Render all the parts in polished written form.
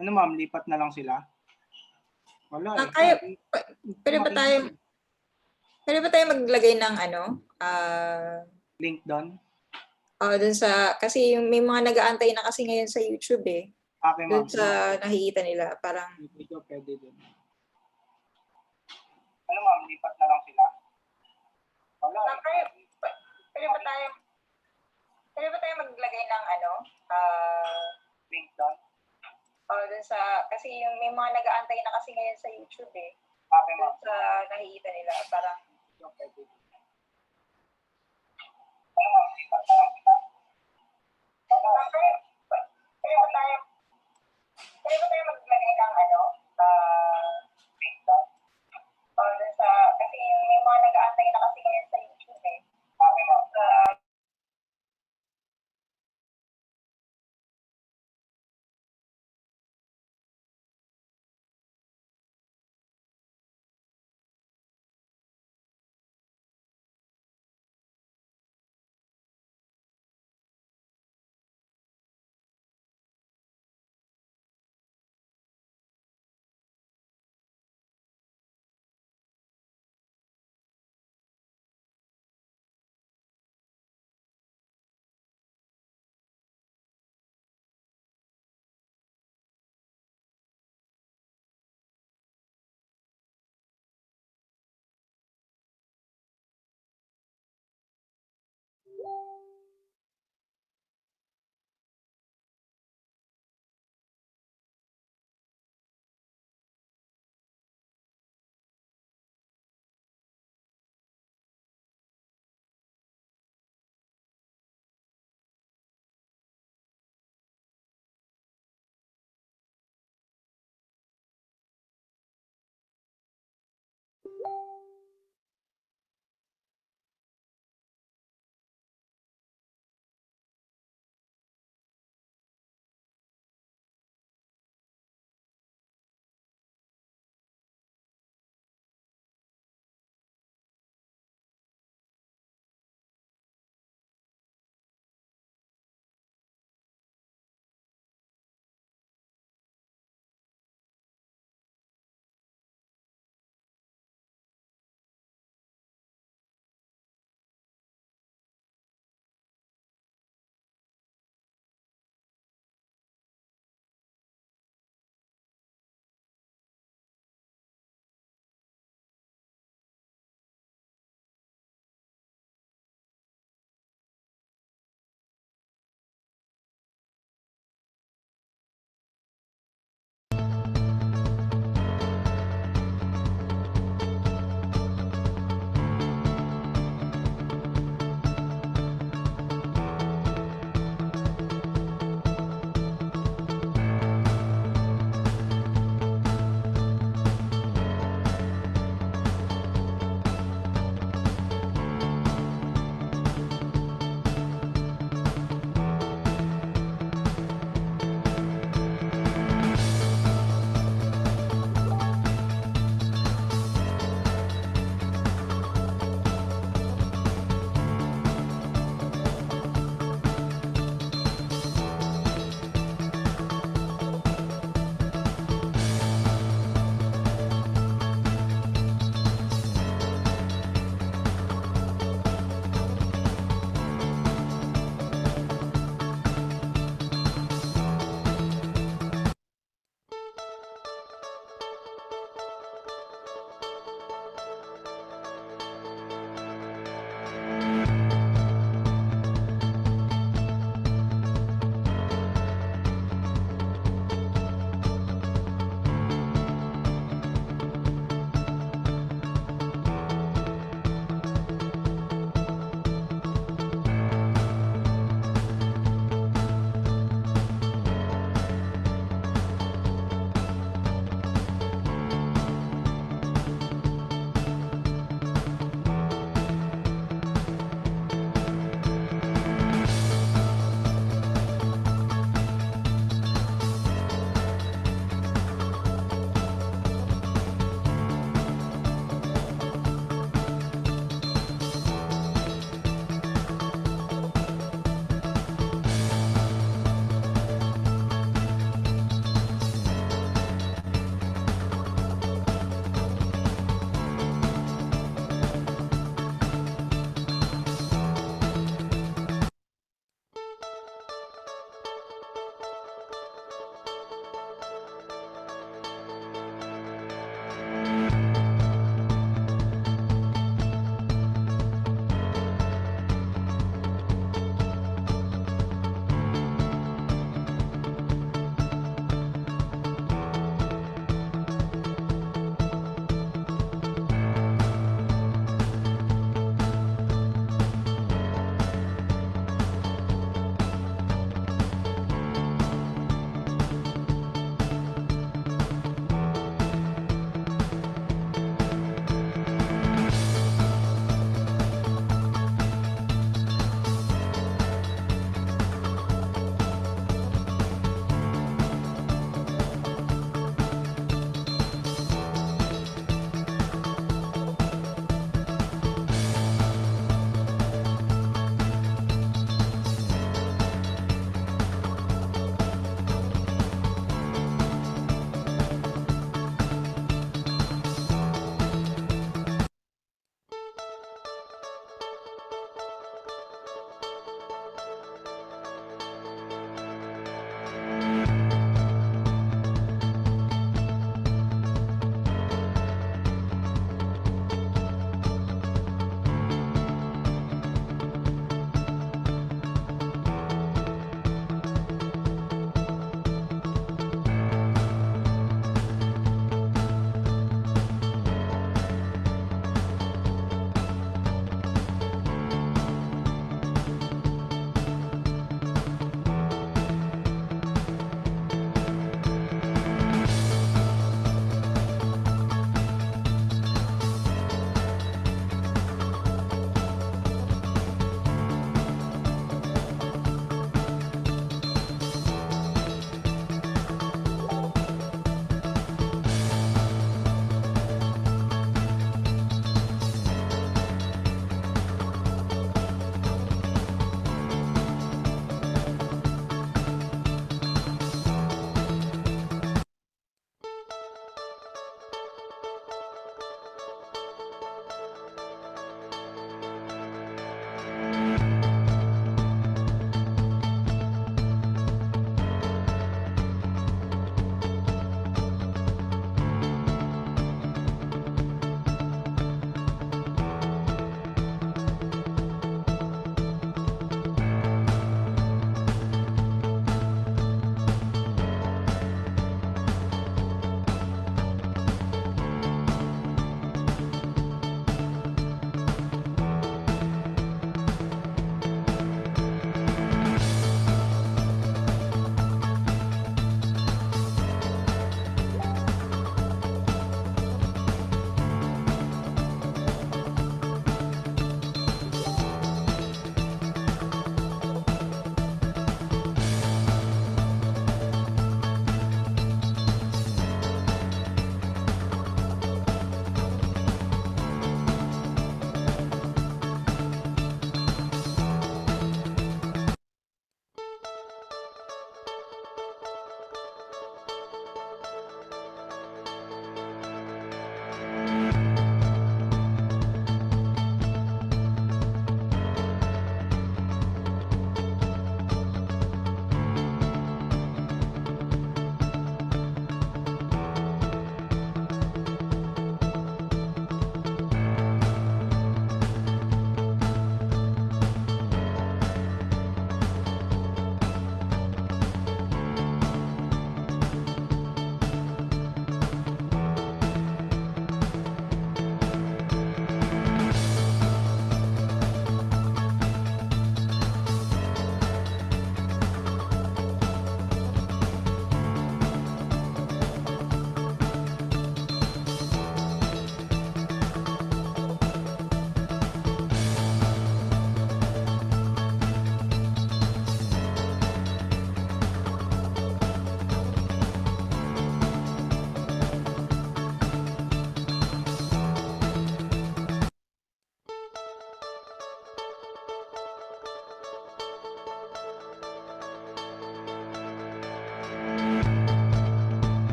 Ano ma'am, lipat na lang sila? Wala, eh. Kaya Hindi puwede ba mainit, tayong eh. puwede ba tayong maglagay ng ano, Link do'n? dun sa kasi yung may mga nag-aantay na kasi ngayon sa YouTube, eh. Okey Dun ma'am, sige. sa nakikita nila parang Hindi ko puwede din. Ano ma'am, lipat na lang sila? Wala, eh. kaya puwede ba tayong maglagay ng ano, Link do'n? dun sa kasi yung may mga nag-aantay na kasi ngayon sa YouTube, eh. Okey Dun ma'am. sa nakikita nila parang Hindi ko puwede din. Ano ma'am, lipat na lang sila? Wala, eh. kaya puwede ba tayong maglagay ng ano, Link do'n? dun sa kasi yung may mga nag-aantay na kasi ngayon sa YouTube, eh. Okey ma'am. Dun sa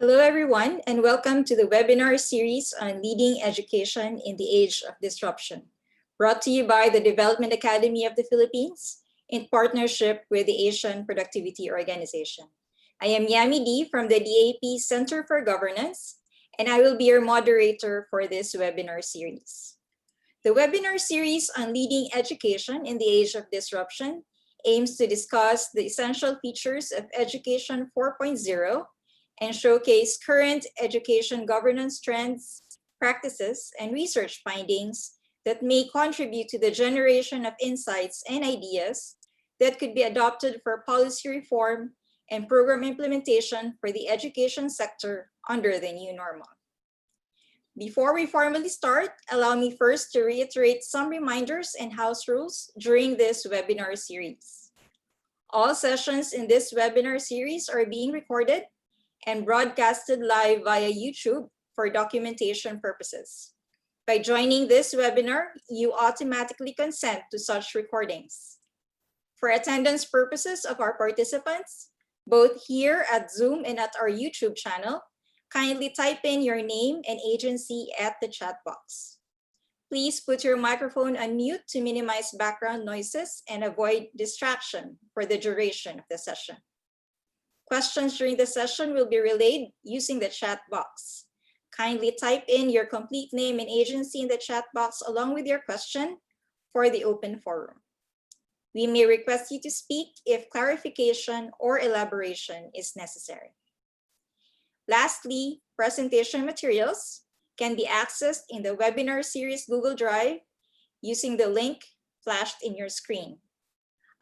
Hello, everyone, and welcome to the webinar series on leading education in the age of disruption, brought to you by the Development Academy of the Philippines in partnership with the Asian Productivity Organization. I am Yami D from the DAP Center for Governance, and I will be your moderator for this webinar series. The webinar series on leading education in the age of disruption aims to discuss the essential features of Education 4.0 and showcase current education governance trends, practices, and research findings that may contribute to the generation of insights and ideas that could be adopted for policy reform and program implementation for the education sector under the new normal. Before we formally start, allow me first to reiterate some reminders and house rules during this webinar series. All sessions in this webinar series are being recorded and broadcasted live via YouTube for documentation purposes. By joining this webinar, you automatically consent to such recordings. For attendance purposes of our participants, both here at Zoom and at our YouTube channel, kindly type in your name and agency at the chat box. Please put your microphone on mute to minimize background noises and avoid distraction for the duration of the session. Questions during the session will be relayed using the chat box. Kindly type in your complete name and agency in the chat box along with your question for the open forum. We may request you to speak if clarification or elaboration is necessary. Lastly, presentation materials can be accessed in the webinar series Google Drive using the link flashed in your screen.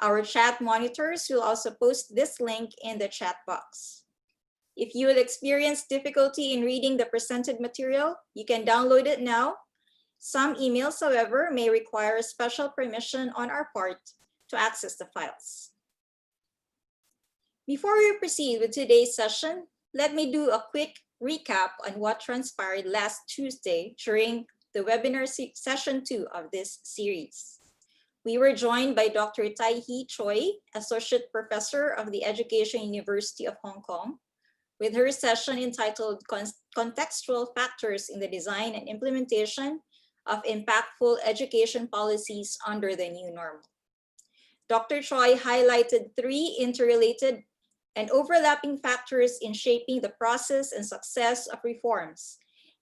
Our chat monitors will also post this link in the chat box. If you will experience difficulty in reading the presented material, you can download it now. Some emails, however, may require a special permission on our part to access the files. Before we proceed with today's session, let me do a quick recap on what transpired last Tuesday during the webinar session 2 of this series. We were joined by Dr. Tai-Hee Choi, Associate Professor of the Education University of Hong Kong, with her session entitled Contextual Factors in the Design and Implementation of Impactful Education Policies under the New Normal. Dr. Choi highlighted 3 interrelated and overlapping factors in shaping the process and success of reforms.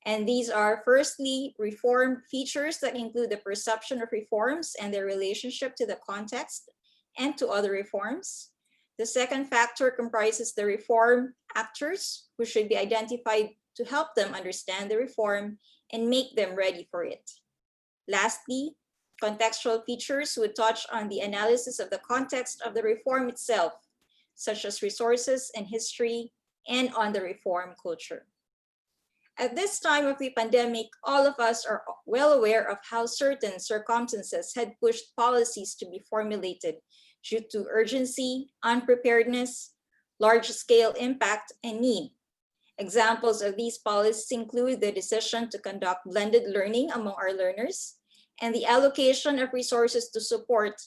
And these are, firstly, reform features that include the perception of reforms and their relationship to the context and to other reforms. The second factor comprises the reform actors who should be identified to help them understand the reform and make them ready for it. Lastly, contextual features would touch on the analysis of the context of the reform itself, such as resources and history, and on the reform culture. At this time of the pandemic, all of us are well aware of how certain circumstances had pushed policies to be formulated due to urgency, unpreparedness, large-scale impact, and need. Examples of these policies include the decision to conduct blended learning among our learners and the allocation of resources to support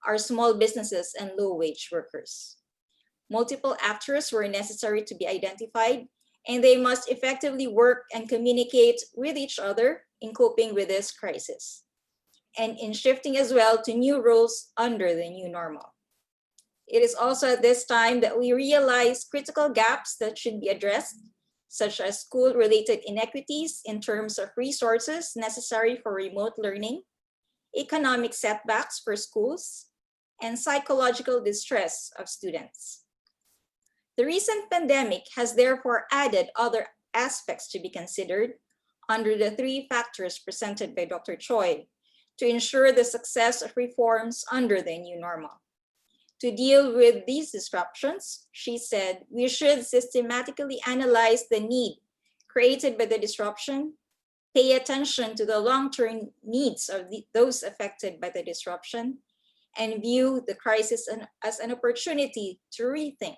our small businesses and low-wage workers. Multiple actors were necessary to be identified, and they must effectively work and communicate with each other in coping with this crisis, and in shifting as well to new roles under the new normal. It is also at this time that we realize critical gaps that should be addressed, such as school-related inequities in terms of resources necessary for remote learning, economic setbacks for schools, and psychological distress of students. The recent pandemic has therefore added other aspects to be considered under the 3 factors presented by Dr. Choi to ensure the success of reforms under the new normal. To deal with these disruptions, she said, we should systematically analyze the need created by the disruption, pay attention to the long-term needs of those affected by the disruption, and view the crisis as an opportunity to rethink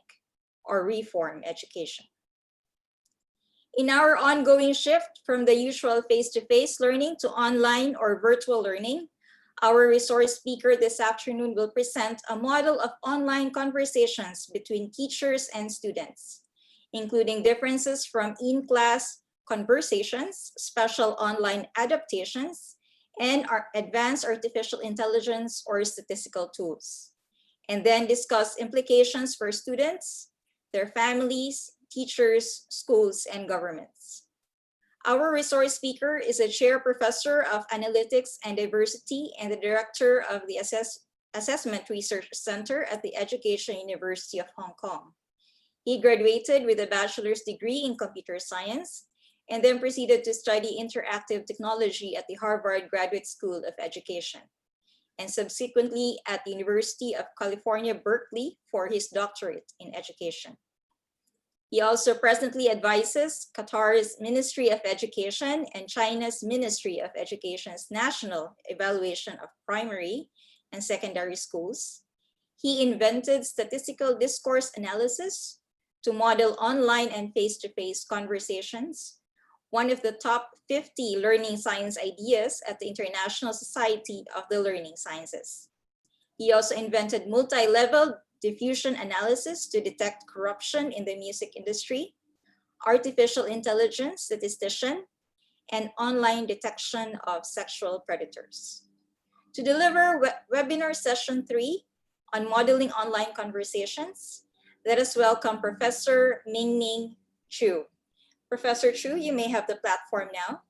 or reform education. In our ongoing shift from the usual face-to-face learning to online or virtual learning, our resource speaker this afternoon will present a model of online conversations between teachers and students, including differences from in-class conversations, special online adaptations, and advanced artificial intelligence or statistical tools. And then discuss implications for students, their families, teachers, schools, and governments. Our resource speaker is a chair professor of analytics and diversity and the director of the Assessment Research Center at the Education University of Hong Kong. He graduated with a bachelor's degree in computer science and then proceeded to study interactive technology at the Harvard Graduate School of Education, and subsequently at the University of California, Berkeley for his doctorate in education. He also presently advises Qatar's Ministry of Education and China's Ministry of Education's national evaluation of primary and secondary schools. He invented statistical discourse analysis to model online and face-to-face conversations, one of the top 50 learning science ideas at the International Society of the Learning Sciences. He also invented multi-level diffusion analysis to detect corruption in the music industry, artificial intelligence statistician, and online detection of sexual predators. To deliver webinar session 3 on modeling online conversations, let us welcome Professor Mingning Chu. Professor Chu, you may have the platform now.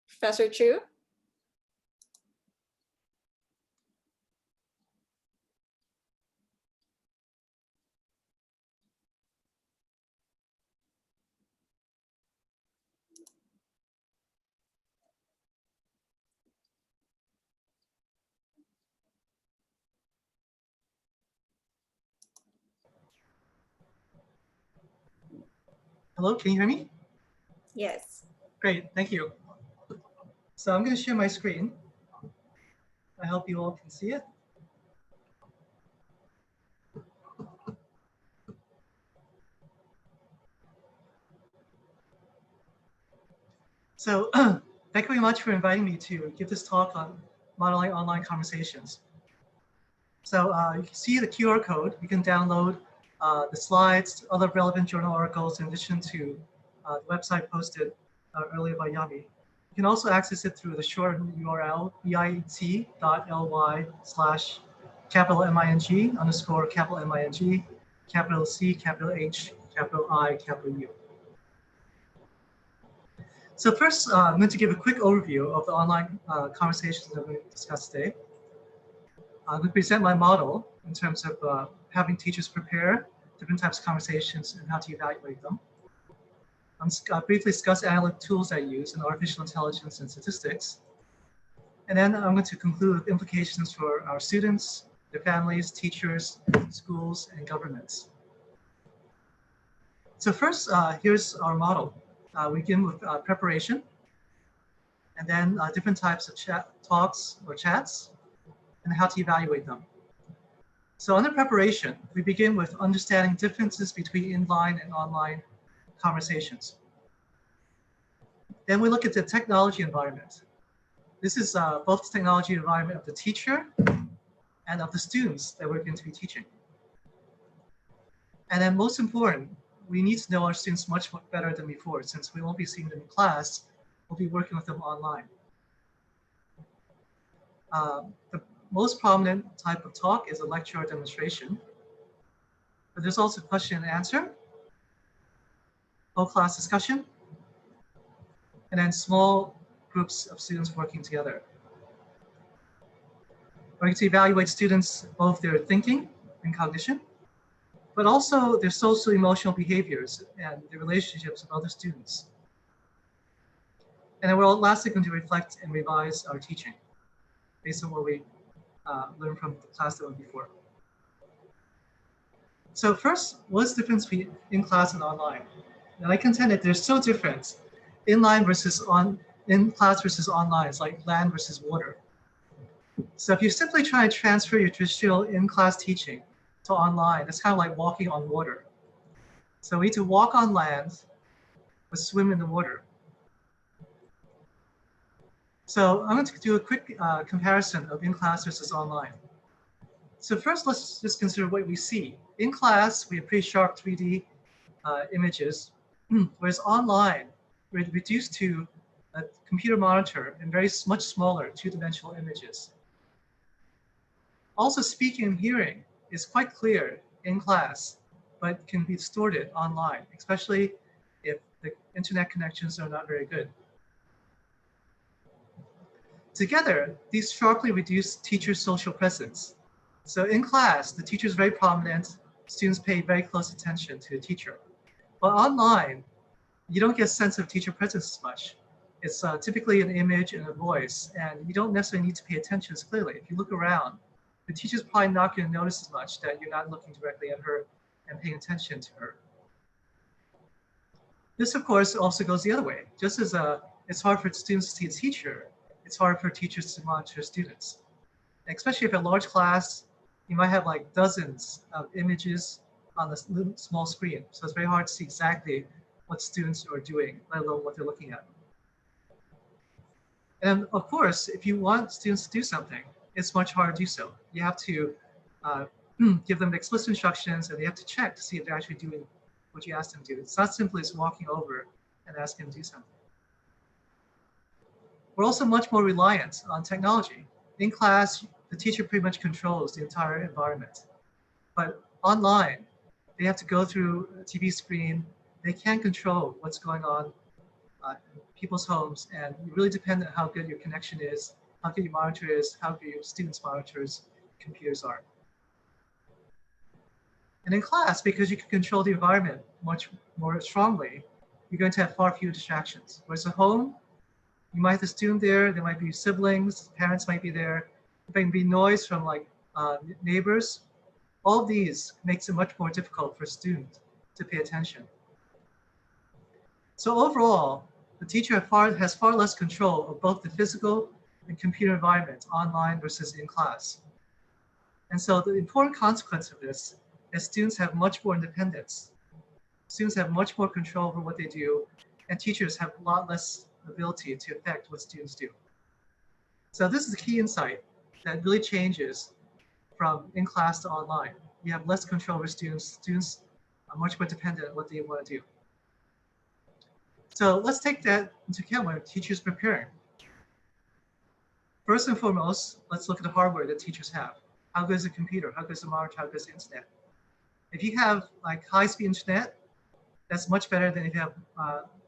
Professor Chu? Hello, can you hear me? Yes. Great, thank you. So I'm going to share my screen. I hope you all can see it. So thank you very much for inviting me to give this talk on modeling online conversations. So you can see the QR code. You can download the slides, other relevant journal articles, in addition to the website posted earlier by Yami. You can also access it through the short URL bit.ly/MING underscore MING, capital C, capital H, capital I, capital U. So first, I'm going to give a quick overview of the online conversations that we're going to discuss today. I'm going to present my model in terms of having teachers prepare different types of conversations and how to evaluate them. I'll briefly discuss analytic tools I use in artificial intelligence and statistics. And then I'm going to conclude with implications for our students, their families, teachers, schools, and governments. So first, here's our model. We begin with preparation, and then different types of talks or chats, and how to evaluate them. So under preparation, we begin with understanding differences between inline and online conversations. Then we look at the technology environment. This is both the technology environment of the teacher and of the students that we're going to be teaching. And then most important, we need to know our students much better than before. Since we won't be seeing them in class, we'll be working with them online. The most prominent type of talk is a lecture or demonstration, but there's also question and answer, whole class discussion, and then small groups of students working together. We're going to evaluate students, both their thinking and cognition, but also their social emotional behaviors and their relationships with other students. And then we're lastly going to reflect and revise our teaching based on what we learned from the class that went before. So first, what's the difference between in class and online? And I contend that they're so different. In class versus online, it's like land versus water. So if you simply try to transfer your traditional in-class teaching to online, it's kind of like walking on water. So we need to walk on land, but swim in the water. So I'm going to do a quick comparison of in-class versus online. So first, let's just consider what we see. In class, we have pretty sharp 3D images, whereas online, we're reduced to a computer monitor and much smaller two-dimensional images. Also, speaking and hearing is quite clear in class, but can be distorted online, especially if the internet connections are not very good. Together, these sharply reduce teacher social presence. So in class, the teacher is very prominent, students pay very close attention to the teacher. But online, you don't get a sense of teacher presence as much. It's typically an image and a voice, and you don't necessarily need to pay attention as clearly. If you look around, the teacher's probably not going to notice as much that you're not looking directly at her and paying attention to her. This, of course, also goes the other way. Just as it's hard for students to see a teacher, it's hard for teachers to monitor students. And especially if a large class, you might have like dozens of images on a small screen. So it's very hard to see exactly what students are doing, let alone what they're looking at. And of course, if you want students to do something, it's much harder to do so. You have to give them explicit instructions, and they have to check to see if they're actually doing what you asked them to do. It's not simply as walking over and asking them to do something. We're also much more reliant on technology. In class, the teacher pretty much controls the entire environment. But online, they have to go through a TV screen. They can't control what's going on in people's homes, and you really depend on how good your connection is, how good your monitor is, how good your students' monitors, computers are. And in class, because you can control the environment much more strongly, you're going to have far fewer distractions. Whereas at home, you might have a student there, there might be siblings, parents might be there, there can be noise from like neighbors. All of these makes it much more difficult for a student to pay attention. So overall, the teacher has far less control of both the physical and computer environment online versus in class. And so the important consequence of this is students have much more independence. Students have much more control over what they do, and teachers have a lot less ability to affect what students do. So this is a key insight that really changes from in class to online. You have less control over students. Students are much more dependent on what they want to do. So let's take that into account when teachers preparing. First and foremost, let's look at the hardware that teachers have. How good is the computer? How good is the monitor? How good is the internet? If you have like high-speed internet, that's much better than if you have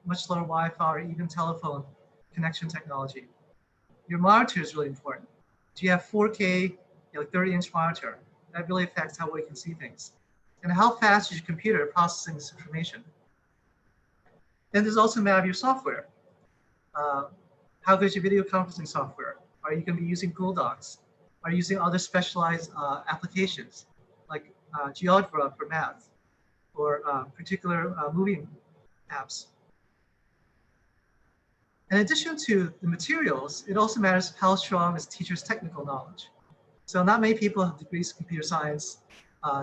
much slower Wi-Fi or even telephone connection technology. Your monitor is really important. Do you have 4K, 30-inch monitor? That really affects how well you can see things. And how fast is your computer processing this information? Then there's also a matter of your software. How good is your video conferencing software? Are you going to be using Google Docs? Are you using other specialized applications like GeoGebra for math or particular movie apps? In addition to the materials, it also matters how strong is teacher's technical knowledge. So not many people have degrees in computer science.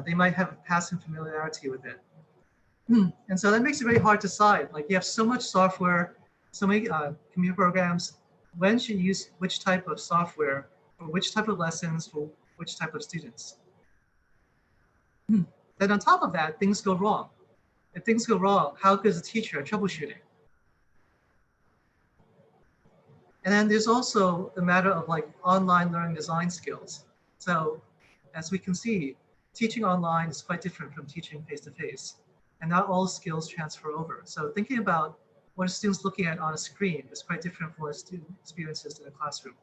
They might have a passing familiarity with it. And so that makes it very hard to decide. Like you have so much software, so many computer programs, when should you use which type of software for which type of lessons for which type of students. Then on top of that, things go wrong. If things go wrong, how good is the teacher at troubleshooting? And then there's also the matter of like online learning design skills. So as we can see, teaching online is quite different from teaching face-to-face, and not all skills transfer over. So thinking about what a student's looking at on a screen is quite different from what a student experiences in a classroom.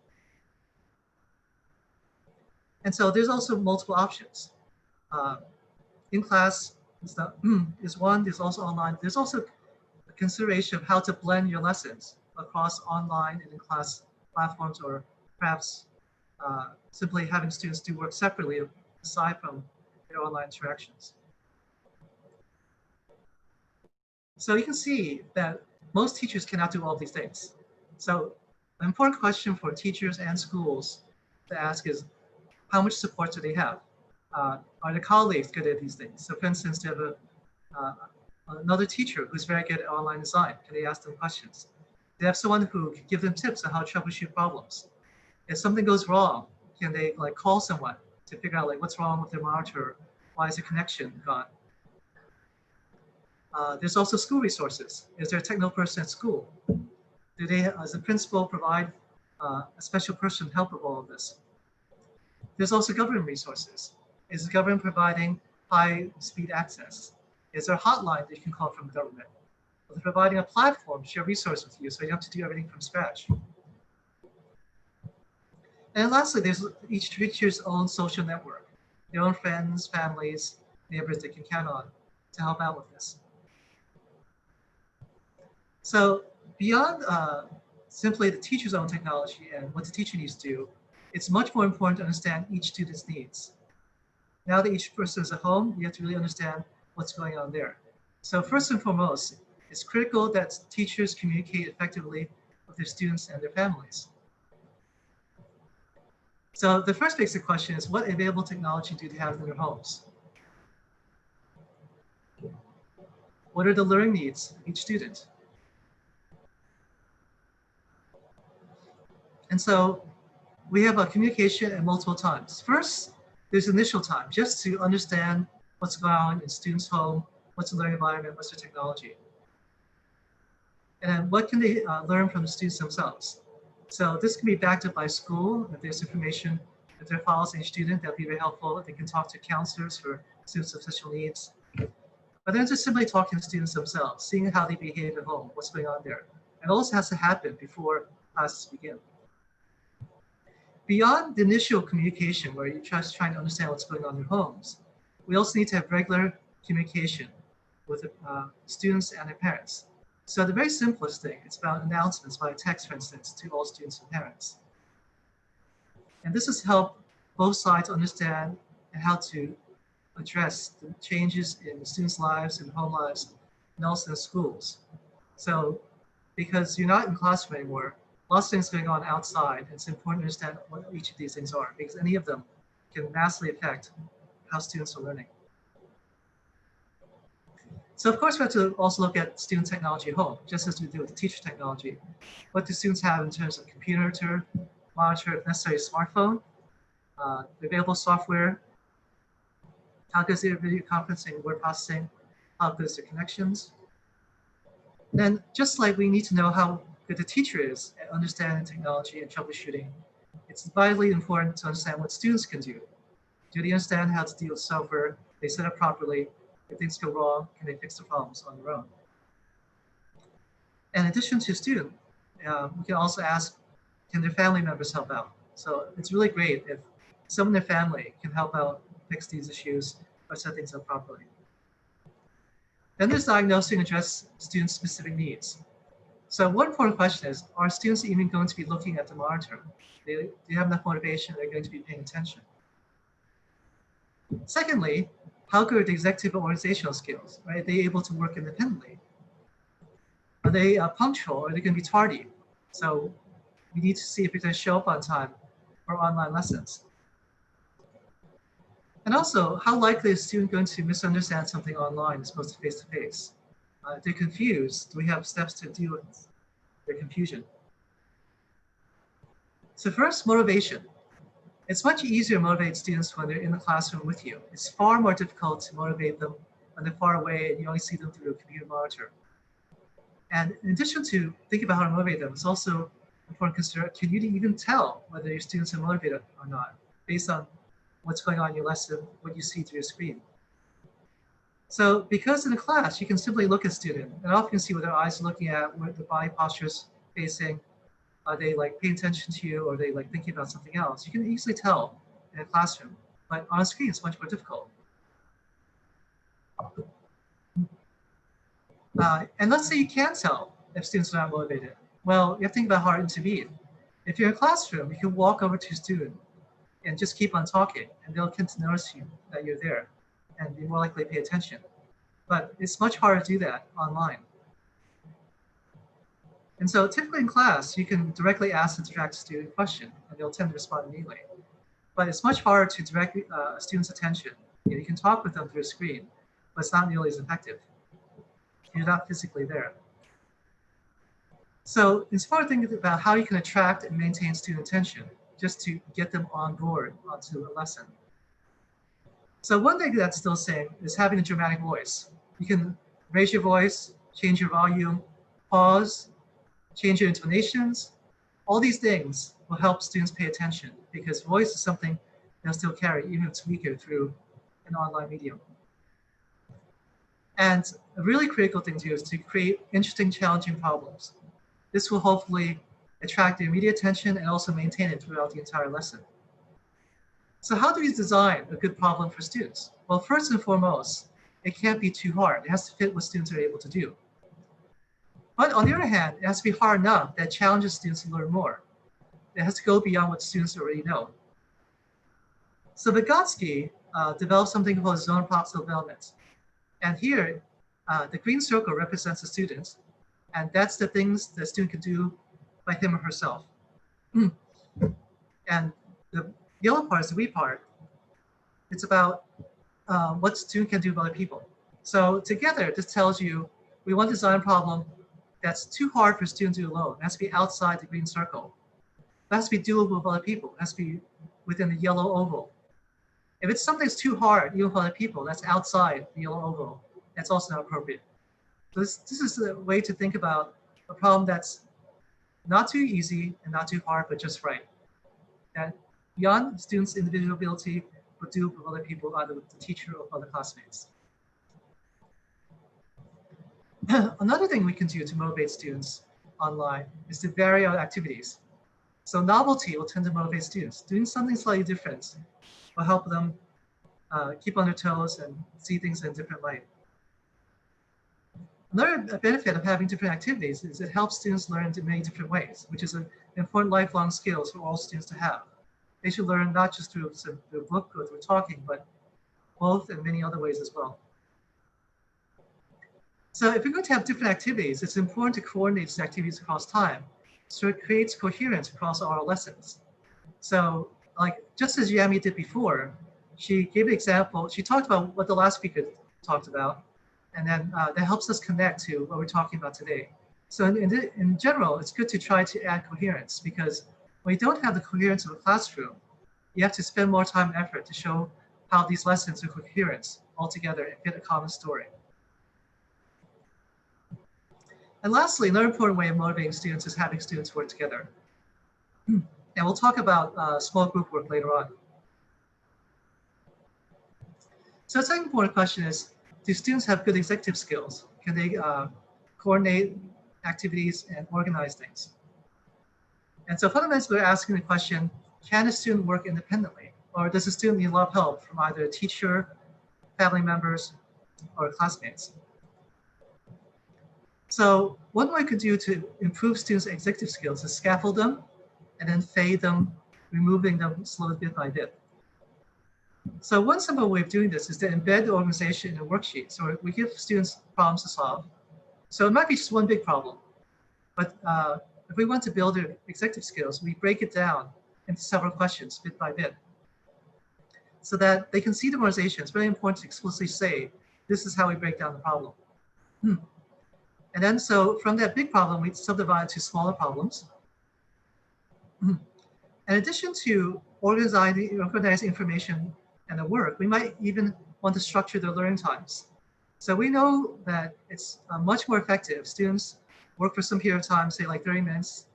And so there's also multiple options. In class is one, there's also online. There's also a consideration of how to blend your lessons across online and in-class platforms, or perhaps simply having students do work separately aside from their online interactions. So you can see that most teachers cannot do all these things. So an important question for teachers and schools to ask is, how much support do they have? Are the colleagues good at these things? So for instance, they have another teacher who's very good at online design. Can they ask them questions? They have someone who can give them tips on how to troubleshoot problems. If something goes wrong, can they like call someone to figure out like what's wrong with their monitor? Why is the connection gone? There's also school resources. Is there a technical person at school? Do they, as a principal, provide a special person help with all of this? There's also government resources. Is the government providing high-speed access? Is there a hotline that you can call from the government? Are they providing a platform to share resources with you so you don't have to do everything from scratch? And lastly, there's each teacher's own social network, their own friends, families, neighbors they can count on to help out with this. So beyond simply the teacher's own technology and what the teacher needs to do, it's much more important to understand each student's needs. Now that each person is at home, you have to really understand what's going on there. So first and foremost, it's critical that teachers communicate effectively with their students and their families. So the first basic question is, what available technology do they have in their homes? What are the learning needs of each student? And so we have a communication at multiple times. First, there's initial time, just to understand what's going on in students' home, what's the learning environment, what's the technology. And then what can they learn from the students themselves? So this can be backed up by school. If there's information, if there are files in each student, that'll be very helpful. They can talk to counselors for students with special needs. But then just simply talking to students themselves, seeing how they behave at home, what's going on there. And all this has to happen before classes begin. Beyond the initial communication, where you're just trying to understand what's going on in their homes, we also need to have regular communication with the students and their parents. So the very simplest thing, it's about announcements by text, for instance, to all students and parents. And this has helped both sides understand and how to address the changes in the students' lives and home lives, and also in schools. So because you're not in classroom anymore, lots of things going on outside. It's important to understand what each of these things are, because any of them can vastly affect how students are learning. So of course, we have to also look at student technology at home, just as we do with teacher technology. What do students have in terms of computer, monitor, if necessary, smartphone, the available software, how good is their video conferencing, word processing, how good is their connections. Then just like we need to know how good the teacher is at understanding technology and troubleshooting, it's vitally important to understand what students can do. Do they understand how to deal with software? They set up properly. If things go wrong, can they fix the problems on their own? In addition to student, we can also ask, can their family members help out? So it's really great if someone in their family can help out fix these issues or set things up properly. Then there's diagnosing and address students' specific needs. So one important question is, are students even going to be looking at the monitor? Do they have enough motivation? They're going to be paying attention. Secondly, how good are the executive and organizational skills? Right? Are they able to work independently? Are they punctual? Or are they going to be tardy? So we need to see if they're going to show up on time for online lessons. And also, how likely is a student going to misunderstand something online as opposed to face-to-face? If they're confused, do we have steps to deal with their confusion? So first, motivation. It's much easier to motivate students when they're in the classroom with you. It's far more difficult to motivate them when they're far away and you only see them through a computer monitor. And in addition to thinking about how to motivate them, it's also important to consider, can you even tell whether your students are motivated or not based on what's going on in your lesson, what you see through your screen? So because in a class, you can simply look at a student and often see what their eyes are looking at, what their body posture is facing. Are they like paying attention to you, or are they like thinking about something else? You can easily tell in a classroom, but on a screen, it's much more difficult. And let's say you can tell if students are not motivated. Well, you have to think about how to intervene. If you're in a classroom, you can walk over to a student and just keep on talking, and they'll tend to notice you that you're there and be more likely to pay attention. But it's much harder to do that online. And so typically in class, you can directly ask the direct student a question, and they'll tend to respond immediately. But it's much harder to direct a student's attention. You can talk with them through a screen, but it's not nearly as effective if you're not physically there. So it's part of thinking about how you can attract and maintain student attention just to get them on board onto a lesson. So one thing that's still same is having a dramatic voice. You can raise your voice, change your volume, pause, change your intonations. All these things will help students pay attention because voice is something they'll still carry even if it's weaker through an online medium. And a really critical thing to do is to create interesting, challenging problems. This will hopefully attract their immediate attention and also maintain it throughout the entire lesson. So how do we design a good problem for students? Well, first and foremost, it can't be too hard. It has to fit what students are able to do. But on the other hand, it has to be hard enough that challenges students to learn more. It has to go beyond what students already know. So Vygotsky developed something called zone of possible development. And here, the green circle represents the student, and that's the things the student can do by him or herself. And the yellow part is the we part. It's about what student can do by other people. So together, this tells you we want to design a problem that's too hard for a student to do alone. It has to be outside the green circle. It has to be doable by other people. It has to be within the yellow oval. If it's something that's too hard, even for other people, that's outside the yellow oval. That's also not appropriate. So this is a way to think about a problem that's not too easy and not too hard, but just right. And beyond students' individual ability, but do with other people, either with the teacher or other classmates. Another thing we can do to motivate students online is to vary our activities. So novelty will tend to motivate students. Doing something slightly different will help them keep on their toes and see things in a different light. Another benefit of having different activities is it helps students learn in many different ways, which is an important lifelong skills for all students to have. They should learn not just through the book or through talking, but both in many other ways as well. So if you're going to have different activities, it's important to coordinate these activities across time, so it creates coherence across all our lessons. So like just as Yami did before, she gave an example, she talked about what the last speaker talked about, and then that helps us connect to what we're talking about today. So in general, it's good to try to add coherence because when you don't have the coherence of a classroom, you have to spend more time and effort to show how these lessons are coherent altogether and fit a common story. And lastly, another important way of motivating students is having students work together. And we'll talk about small group work later on. So the second important question is, do students have good executive skills? Can they coordinate activities and organize things? And so fundamentally, we're asking the question, can a student work independently? Or does a student need a lot of help from either a teacher, family members, or classmates? So one way we could do to improve students' executive skills is scaffold them and then fade them, removing them slowly bit by bit. So one simple way of doing this is to embed the organization in a worksheet. So we give students problems to solve. So it might be just one big problem, but if we want to build their executive skills, we break it down into several questions bit by bit so that they can see the organization. It's very important to explicitly say, this is how we break down the problem. And then so from that big problem, we subdivide into smaller problems. In addition to organizing information and the work, we might even want to structure their learning times. So we know that it's much more effective. Students work for some period of time, say like 30 minutes,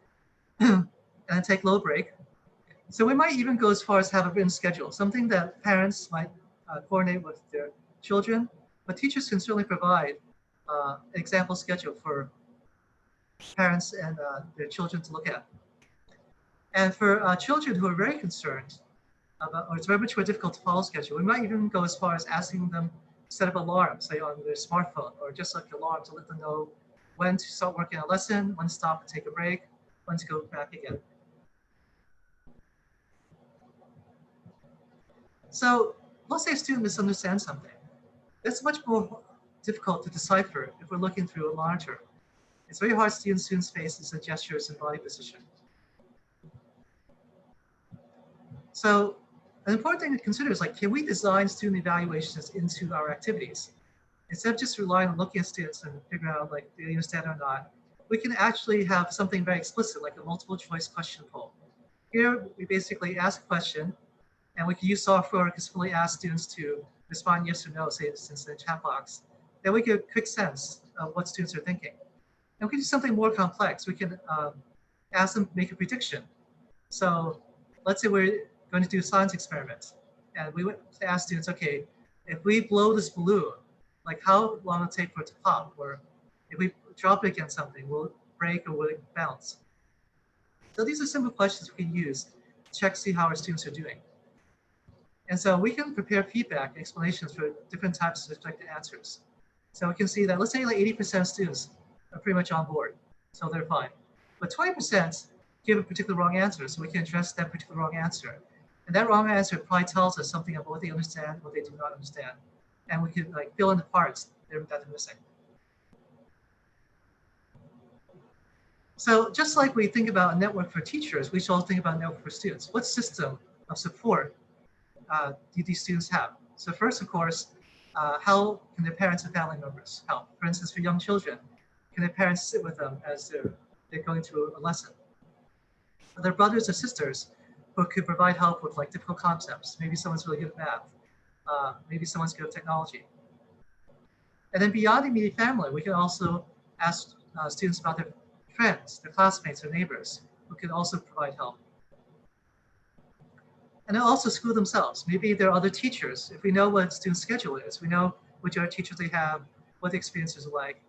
and then take a little break. So we might even go as far as have a written schedule, something that parents might coordinate with their children, but teachers can certainly provide an example schedule for parents and their children to look at. And for children who are very concerned about, or it's very much more difficult to follow schedule, we might even go as far as asking them to set up alarms, say on their smartphone, or just like an alarm to let them know when to start working on a lesson, when to stop and take a break, when to go back again. So let's say a student misunderstands something. That's much more difficult to decipher if we're looking through a monitor. It's very hard to see in students' faces and gestures and body position. So an important thing to consider is like, can we design student evaluations into our activities? Instead of just relying on looking at students and figuring out like, do they understand or not, we can actually have something very explicit like a multiple choice question poll. Here, we basically ask a question, and we can use software to simply ask students to respond yes or no, say since the chat box. Then we get a quick sense of what students are thinking. And we can do something more complex. We can ask them to make a prediction. So let's say we're going to do a science experiment, and we would ask students, okay, if we blow this balloon, like how long will it take for it to pop? Or if we drop it against something, will it break or will it bounce? So these are simple questions we can use to check, see how our students are doing. And so we can prepare feedback and explanations for different types of expected answers. So we can see that, let's say like 80% of students are pretty much on board, so they're fine. But 20% give a particular wrong answer, so we can address that particular wrong answer. And that wrong answer probably tells us something about what they understand, what they do not understand. And we can like fill in the parts that they're missing. So just like we think about a network for teachers, we should also think about a network for students. What system of support do these students have? So first, of course, how can their parents and family members help? For instance, for young children, can their parents sit with them as they're going through a lesson? Are there brothers or sisters who could provide help with like difficult concepts? Maybe someone's really good at math. Maybe someone's good at technology. And then beyond immediate family, we can also ask students about their friends, their classmates, their neighbors, who can also provide help. And then also school themselves. Maybe there are other teachers. If we know what student schedule is, we know which other teachers they have, what the experiences are like.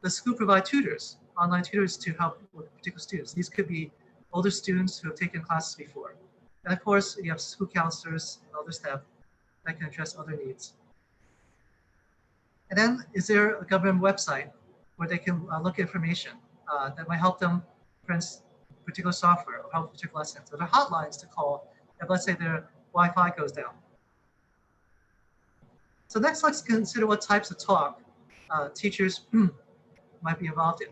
The school provide tutors, online tutors to help with particular students. These could be older students who have taken classes before. And of course, you have school counselors and other staff that can address other needs. And then is there a government website where they can look at information that might help them, for instance, particular software or help particular lessons? Are there hotlines to call if, let's say, their Wi-Fi goes down? So next, let's consider what types of talk teachers might be involved in.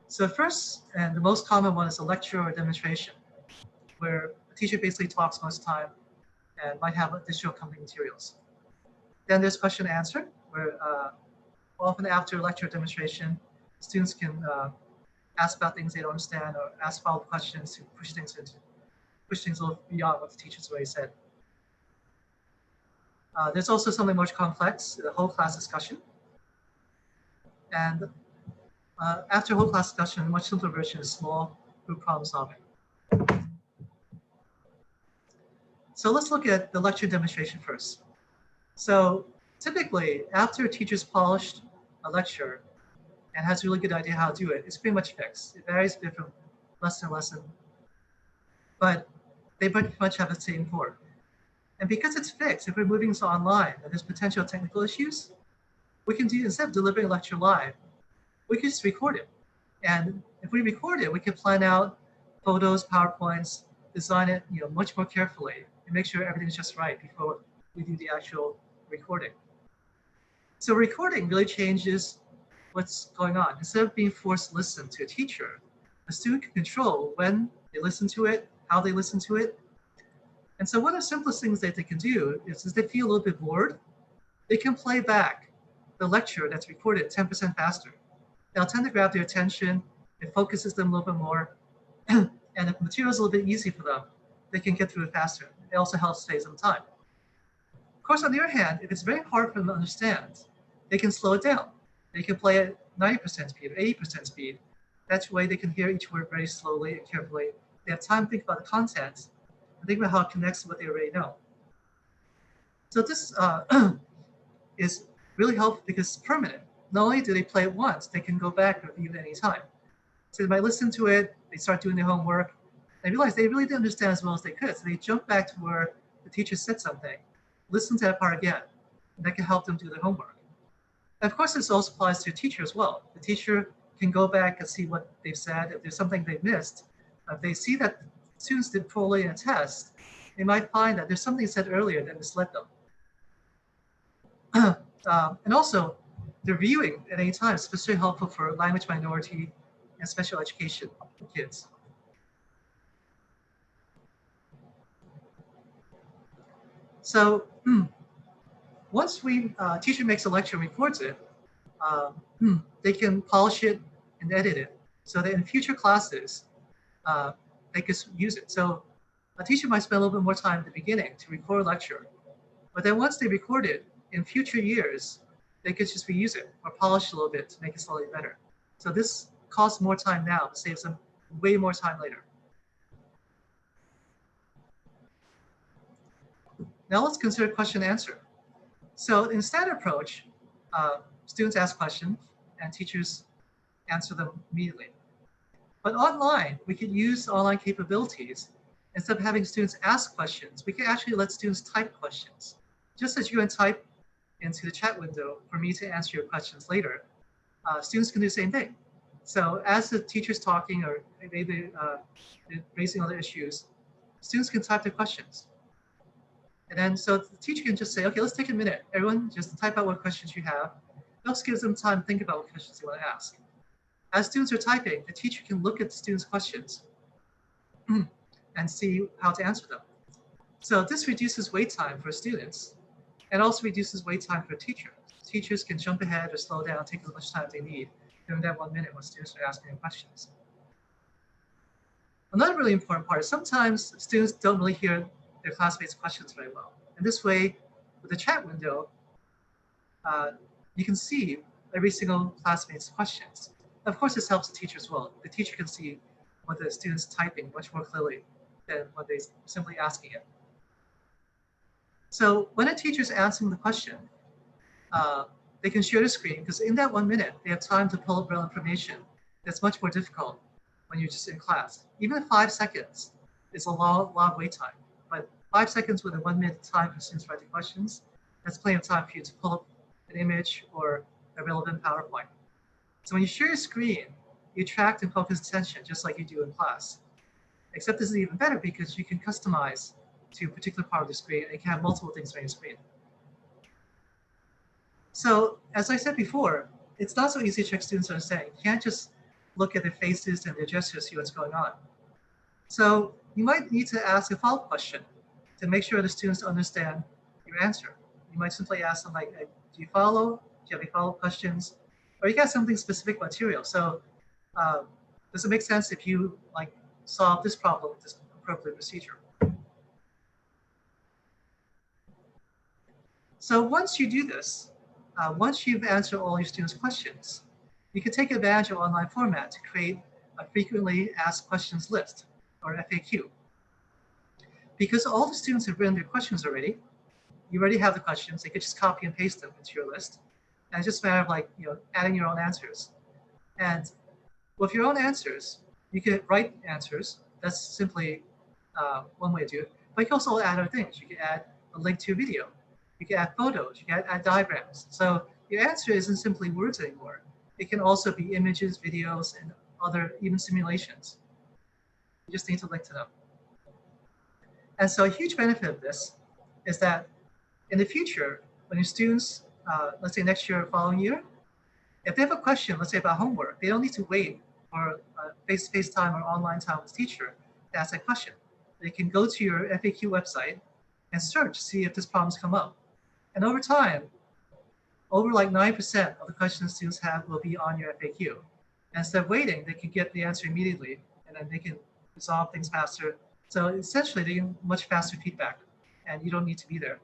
So first, and the most common one is a lecture or demonstration, where the teacher basically talks most of the time and might have additional accompanying materials. Then there's question and answer, where often after a lecture or demonstration, students can ask about things they don't understand or ask follow-up questions to push things a little beyond what the teacher's already said. There's also something much complex, the whole class discussion. And after whole class discussion, a much simpler version is small group problem solving. So let's look at the lecture demonstration first. So typically, after a teacher's polished a lecture and has a really good idea how to do it, it's pretty much fixed. It varies a bit from lesson to lesson, but they pretty much have the same core. And because it's fixed, if we're moving to online and there's potential technical issues, we can do, instead of delivering a lecture live, we can just record it. And if we record it, we can plan out photos, PowerPoints, design it much more carefully and make sure everything's just right before we do the actual recording. So recording really changes what's going on. Instead of being forced to listen to a teacher, a student can control when they listen to it, how they listen to it. And so one of the simplest things that they can do is if they feel a little bit bored, they can play back the lecture that's recorded 10% faster. They'll tend to grab their attention, it focuses them a little bit more, and if the material is a little bit easy for them, they can get through it faster. It also helps save some time. Of course, on the other hand, if it's very hard for them to understand, they can slow it down. They can play at 90% speed or 80% speed. That way they can hear each word very slowly and carefully. They have time to think about the content and think about how it connects to what they already know. So this is really helpful because it's permanent. Not only do they play it once, they can go back and review it any time. So they might listen to it, they start doing their homework, they realize they really didn't understand as well as they could. So they jump back to where the teacher said something, listen to that part again, and that can help them do their homework. And of course, this also applies to a teacher as well. The teacher can go back and see what they've said. If there's something they've missed, if they see that students did poorly in a test, they might find that there's something said earlier that misled them. And also, the reviewing at any time is especially helpful for language minority and special education kids. So once teacher makes a lecture and records it, they can polish it and edit it so that in future classes, they could use it. So a teacher might spend a little bit more time at the beginning to record a lecture, but then once they record it, in future years, they could just reuse it or polish it a little bit to make it slightly better. So this costs more time now, but saves them way more time later. Now let's consider question and answer. So in standard approach, students ask questions and teachers answer them immediately. But online, we could use online capabilities. Instead of having students ask questions, we can actually let students type questions. Just as you can type into the chat window for me to answer your questions later, students can do the same thing. So as the teacher's talking or maybe raising other issues, students can type their questions. And then so the teacher can just say, okay, let's take a minute. Everyone just type out what questions you have. It also gives them time to think about what questions they want to ask. As students are typing, the teacher can look at the students' questions and see how to answer them. So this reduces wait time for students and also reduces wait time for teachers. Teachers can jump ahead or slow down, take as much time as they need during that 1 minute when students are asking questions. Another really important part is sometimes students don't really hear their classmates' questions very well. And this way, with the chat window, you can see every single classmate's questions. Of course, this helps the teacher as well. The teacher can see what the student's typing much more clearly than when they're simply asking it. So when a teacher's answering the question, they can share the screen because in that 1 minute, they have time to pull up real information that's much more difficult when you're just in class. Even 5 seconds is a long wait time. But 5 seconds with a 1 minute time for students writing questions, that's plenty of time for you to pull up an image or a relevant PowerPoint. So when you share your screen, you attract and focus attention just like you do in class. Except this is even better because you can customize to a particular part of the screen and you can have multiple things on your screen. So as I said before, it's not so easy to check students' understanding. You can't just look at their faces and their gestures to see what's going on. So you might need to ask a follow-up question to make sure the students understand your answer. You might simply ask them like, do you follow? Do you have any follow-up questions? Or you got something specific material. So does it make sense if you like solve this problem with this appropriate procedure? So once you do this, once you've answered all your students' questions, you can take advantage of online format to create a frequently asked questions list, or FAQ. Because all the students have written their questions already, you already have the questions, they could just copy and paste them into your list. And it's just a matter of like, adding your own answers. And with your own answers, you can write answers. That's simply one way to do it. But you can also add other things. You can add a link to a video. You can add photos, you can add diagrams. So your answer isn't simply words anymore. It can also be images, videos, and other even simulations. You just need to link to them. And so a huge benefit of this is that in the future, when your students, let's say next year or following year, if they have a question, let's say about homework, they don't need to wait for face-to-face time or online time with the teacher to ask that question. They can go to your FAQ website and search, see if this problem's come up. And over time, over like 9% of the questions students have will be on your FAQ. And instead of waiting, they can get the answer immediately, and then they can resolve things faster. So essentially, they get much faster feedback, and you don't need to be there.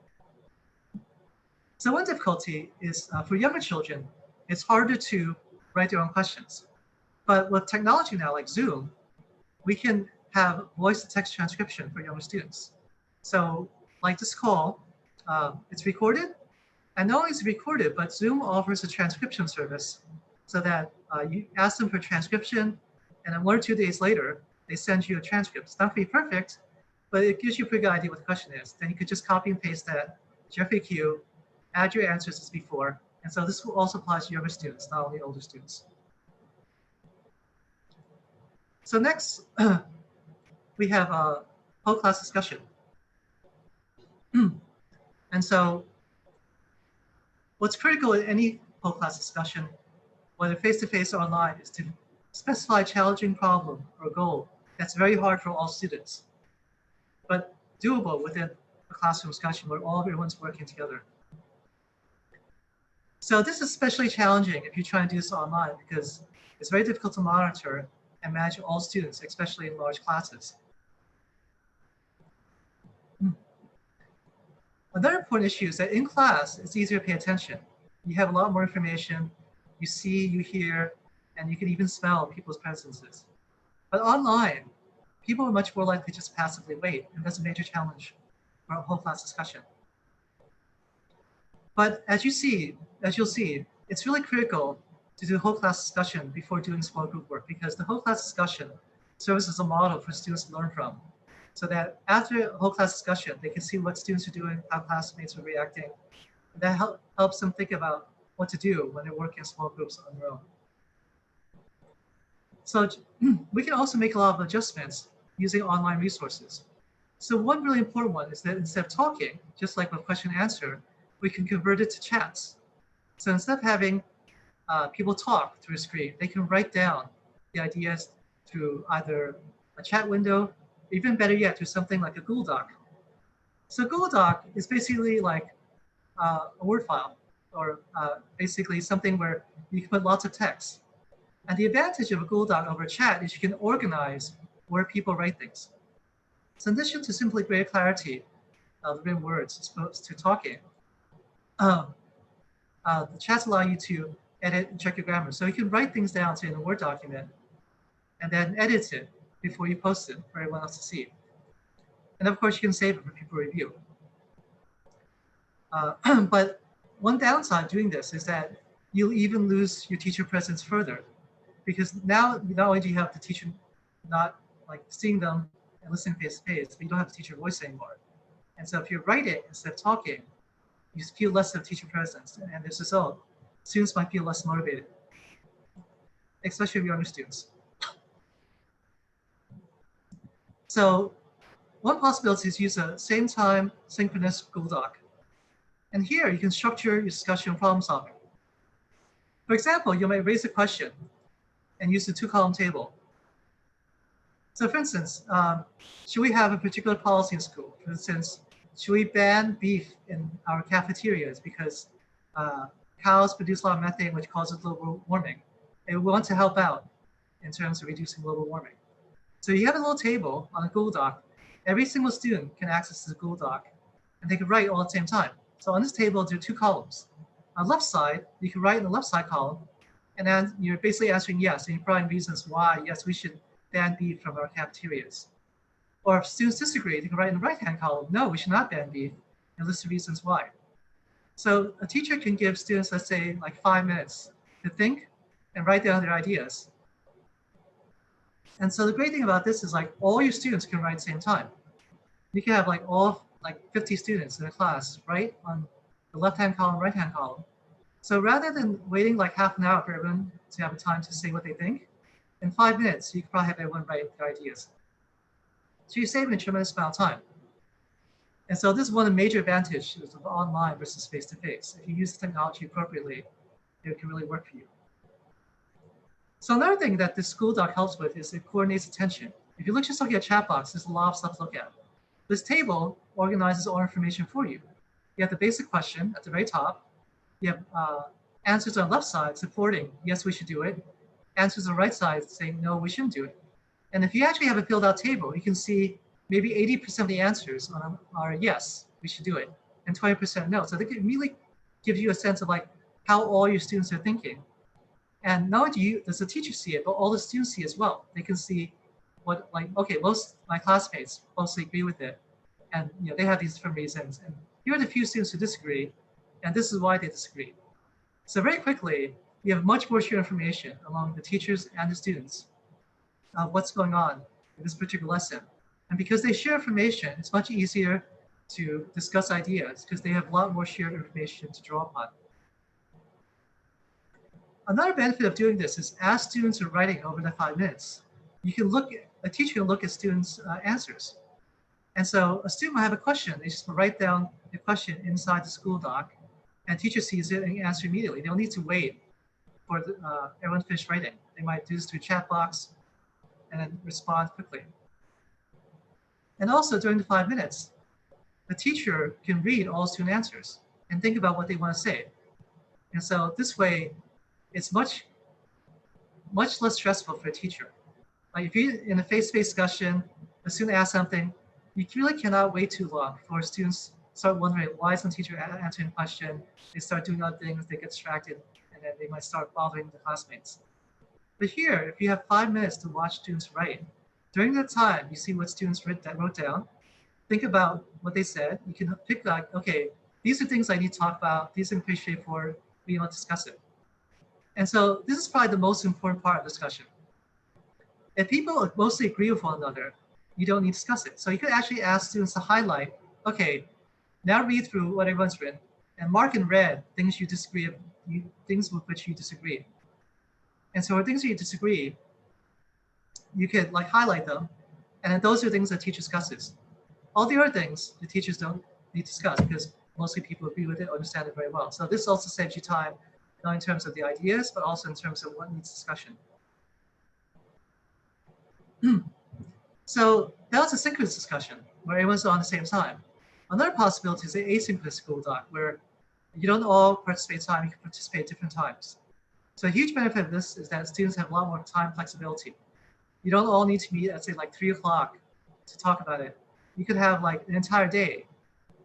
So one difficulty is for younger children, it's harder to write their own questions. But with technology now, like Zoom, we can have voice-to-text transcription for younger students. So like this call, it's recorded, and not only is it recorded, but Zoom offers a transcription service so that you ask them for transcription, and then 1 or 2 days later, they send you a transcript. It's not going to be perfect, but it gives you a pretty good idea what the question is. Then you could just copy and paste that to your FAQ, add your answers as before. And so this will also apply to younger students, not only older students. So next, we have a whole class discussion. And so what's critical in any whole class discussion, whether face-to-face or online, is to specify a challenging problem or goal that's very hard for all students, but doable within a classroom discussion where everyone's working together. So this is especially challenging if you try and do this online because it's very difficult to monitor and manage all students, especially in large classes. Another important issue is that in class, it's easier to pay attention. You have a lot more information, you see, you hear, and you can even smell people's presences. But online, people are much more likely to just passively wait, and that's a major challenge for a whole class discussion. But as you'll see, it's really critical to do whole class discussion before doing small group work because the whole class discussion serves as a model for students to learn from. So that after a whole class discussion, they can see what students are doing, how classmates are reacting. And that helps them think about what to do when they're working in small groups on their own. So we can also make a lot of adjustments using online resources. So one really important one is that instead of talking, just like with question and answer, we can convert it to chats. So instead of having people talk through a screen, they can write down the ideas through either a chat window, even better yet, through something like a Google Doc. So Google Doc is basically like a Word file, or basically something where you can put lots of text. And the advantage of a Google Doc over a chat is you can organize where people write things. So in addition to simply greater clarity of written words as opposed to talking, the chats allow you to edit and check your grammar. So you can write things down, say in a Word document, and then edit it before you post it for everyone else to see. And of course, you can save it for people to review. But one downside of doing this is that you'll even lose your teacher presence further, because now not only do you have the teacher not like seeing them and listening face to face, but you don't have the teacher voice anymore. And so if you write it instead of talking, you feel less of teacher presence, and as a result, students might feel less motivated, especially younger students. So one possibility is use a same time synchronous Google Doc. And here you can structure your discussion problem solving. For example, you might raise a question and use the 2-column table. So for instance, should we have a particular policy in school? For instance, should we ban beef in our cafeterias because cows produce a lot of methane, which causes global warming? And we want to help out in terms of reducing global warming. So you have a little table on a Google Doc. Every single student can access the Google Doc, and they can write all at the same time. So on this table, there are 2 columns. On the left side, you can write in the left side column, and then you're basically answering yes, and you're providing reasons why, yes, we should ban beef from our cafeterias. Or if students disagree, they can write in the right-hand column, no, we should not ban beef, and list the reasons why. So a teacher can give students, let's say, like 5 minutes to think and write down their ideas. And so the great thing about this is like all your students can write at the same time. You can have like all like 50 students in a class, right? On the left-hand column, right-hand column. So rather than waiting like half an hour for everyone to have a time to say what they think, in 5 minutes, you can probably have everyone write their ideas. So you're saving a tremendous amount of time. And so this is one of the major advantages of online versus face-to-face. If you use the technology appropriately, it can really work for you. So another thing that this Google Doc helps with is it coordinates attention. If you just look at a chat box, there's a lot of stuff to look at. This table organizes all information for you. You have the basic question at the very top. You have answers on the left side supporting, yes, we should do it. Answers on the right side saying, no, we shouldn't do it. And if you actually have a filled out table, you can see maybe 80% of the answers are yes, we should do it, and 20% no. So they can really give you a sense of like how all your students are thinking. And not only does the teacher see it, but all the students see as well. They can see what, like, okay, most of my classmates mostly agree with it. And they have these different reasons. And here are the few students who disagree, and this is why they disagree. So very quickly, you have much more shared information among the teachers and the students of what's going on in this particular lesson. And because they share information, it's much easier to discuss ideas because they have a lot more shared information to draw upon. Another benefit of doing this is as students are writing over the 5 minutes, you can a teacher can look at students' answers. And so a student might have a question, they just write down the question inside the school doc, and teacher sees it and answer immediately. They don't need to wait for everyone to finish writing. They might do this through a chat box and then respond quickly. And also during the 5 minutes, the teacher can read all student answers and think about what they want to say. And so this way, it's much less stressful for a teacher. Like if you in a face-to-face discussion, a student asks something, you really cannot wait too long before students start wondering why isn't the teacher answering the question. They start doing other things, they get distracted, and then they might start bothering the classmates. But here, if you have 5 minutes to watch students write, during that time, you see what students wrote down, think about what they said. You can pick like, okay, these are things I need to talk about. These are pretty straightforward. We want to discuss it. And so this is probably the most important part of discussion. If people mostly agree with one another, you don't need to discuss it. So you could actually ask students to highlight, okay, now read through what everyone's written and mark in red things you disagree, things with which you disagree. And so for things that you disagree, you could like highlight them. And then those are things that teacher discusses. All the other things the teachers don't need to discuss because mostly people agree with it, understand it very well. So this also saves you time, not in terms of the ideas, but also in terms of what needs discussion. So that was a synchronous discussion where everyone's on the same time. Another possibility is an asynchronous Google Doc where you don't all participate time, you can participate at different times. So a huge benefit of this is that students have a lot more time flexibility. You don't all need to meet at say like 3 o'clock to talk about it. You could have like an entire day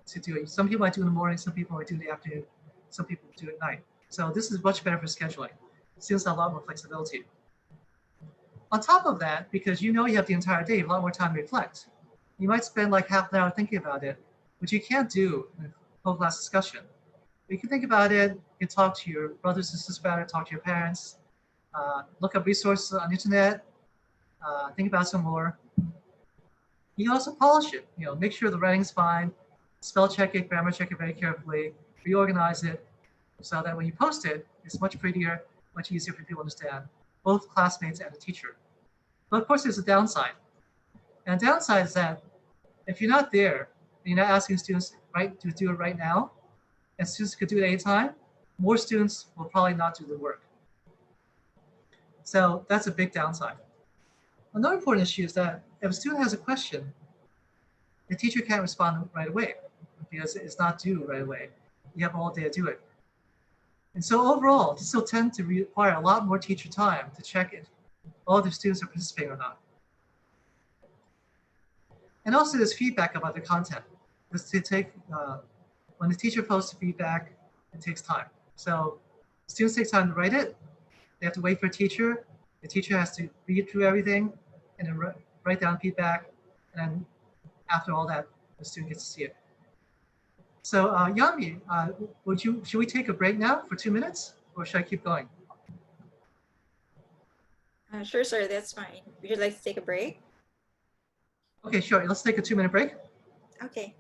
to do it. Some people might do in the morning, some people might do in the afternoon, some people do it at night. So this is much better for scheduling. Students have a lot more flexibility. On top of that, because you know you have the entire day, you have a lot more time to reflect. You might spend like half an hour thinking about it, which you can't do in a whole class discussion. But you can think about it, you can talk to your brothers and sisters about it, talk to your parents, look up resources on the internet, think about some more. You can also polish it, make sure the writing's fine, spell check it, grammar check it very carefully, reorganize it, so that when you post it, it's much prettier, much easier for people to understand, both classmates and the teacher. But of course, there's a downside. And the downside is that if you're not there, you're not asking students to do it right now, and students could do it anytime, more students will probably not do the work. So that's a big downside. Another important issue is that if a student has a question, the teacher can't respond right away because it's not due right away. You have all day to do it. And so overall, this will tend to require a lot more teacher time to check if all the students are participating or not. And also there's feedback about the content. When the teacher posts feedback, it takes time. So students take time to write it. They have to wait for a teacher. The teacher has to read through everything and then write down feedback. And then after all that, the student gets to see it. So Yami, should we take a break now for 2 minutes or should I keep going? Sure, sir, that's fine. Would you like to take a break? Okay, sure. Let's take a 2-minute break. Okay.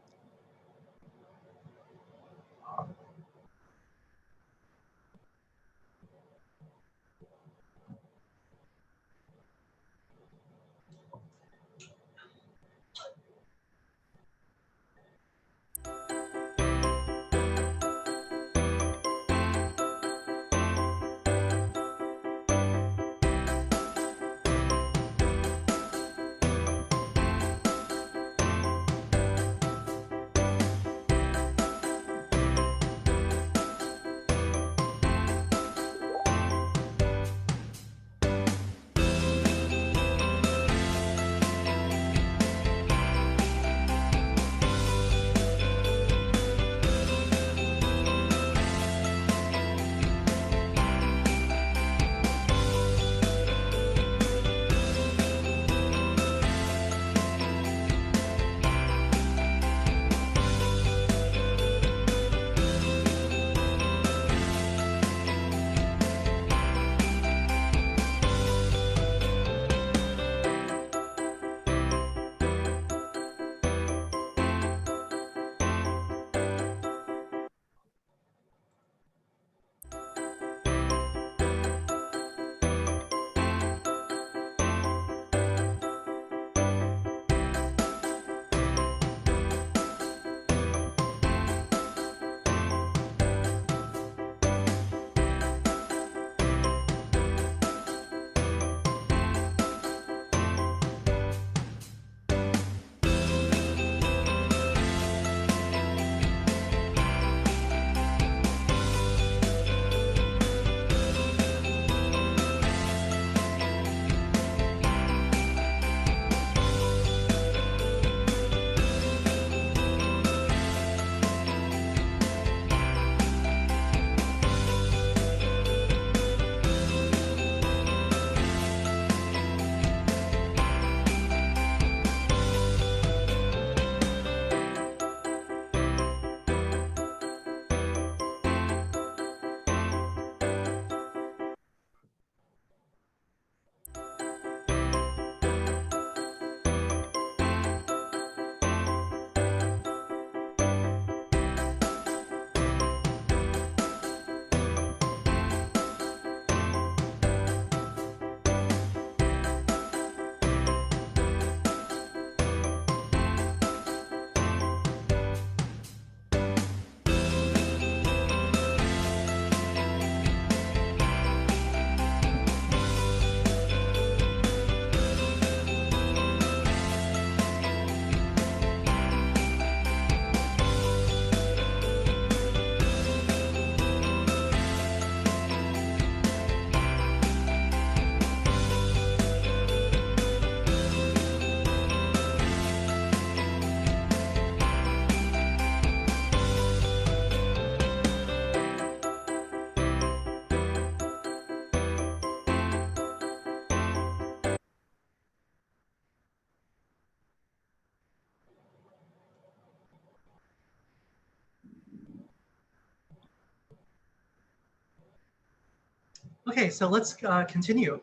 Okay, so let's continue.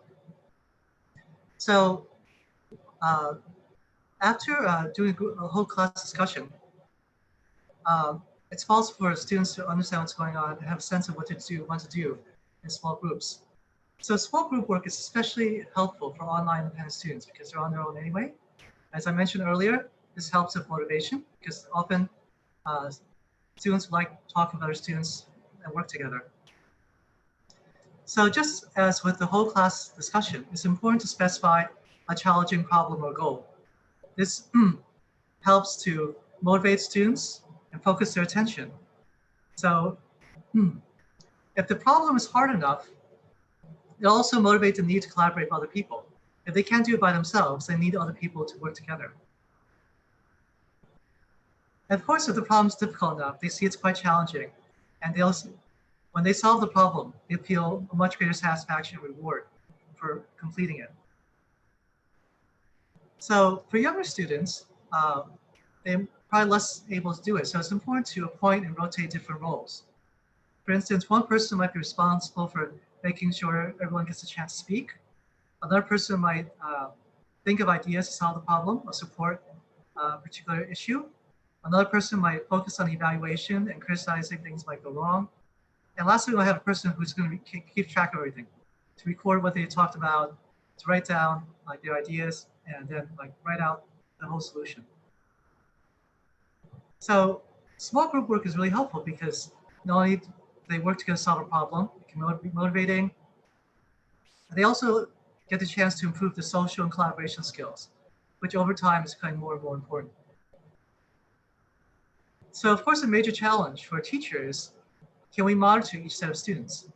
So after doing a whole class discussion, it's possible for students to understand what's going on and have a sense of what to do in small groups. So small group work is especially helpful for online independent students because they're on their own anyway. As I mentioned earlier, this helps with motivation because often students like talking with other students and work together. So just as with the whole class discussion, it's important to specify a challenging problem or goal. This helps to motivate students and focus their attention. So if the problem is hard enough, it'll also motivate the need to collaborate with other people. If they can't do it by themselves, they need other people to work together. And of course, if the problem is difficult enough, they see it's quite challenging. And they also, when they solve the problem, they feel a much greater satisfaction and reward for completing it. So for younger students, they're probably less able to do it. So it's important to appoint and rotate different roles. For instance, one person might be responsible for making sure everyone gets a chance to speak. Another person might think of ideas to solve the problem or support a particular issue. Another person might focus on evaluation and criticizing things might go wrong. And lastly, we'll have a person who's going to keep track of everything, to record what they talked about, to write down like their ideas, and then like write out the whole solution. So small group work is really helpful because not only do they work together to solve a problem, it can be motivating. They also get the chance to improve the social and collaboration skills, which over time is becoming more and more important. So of course, a major challenge for a teacher is, can we monitor each set of students?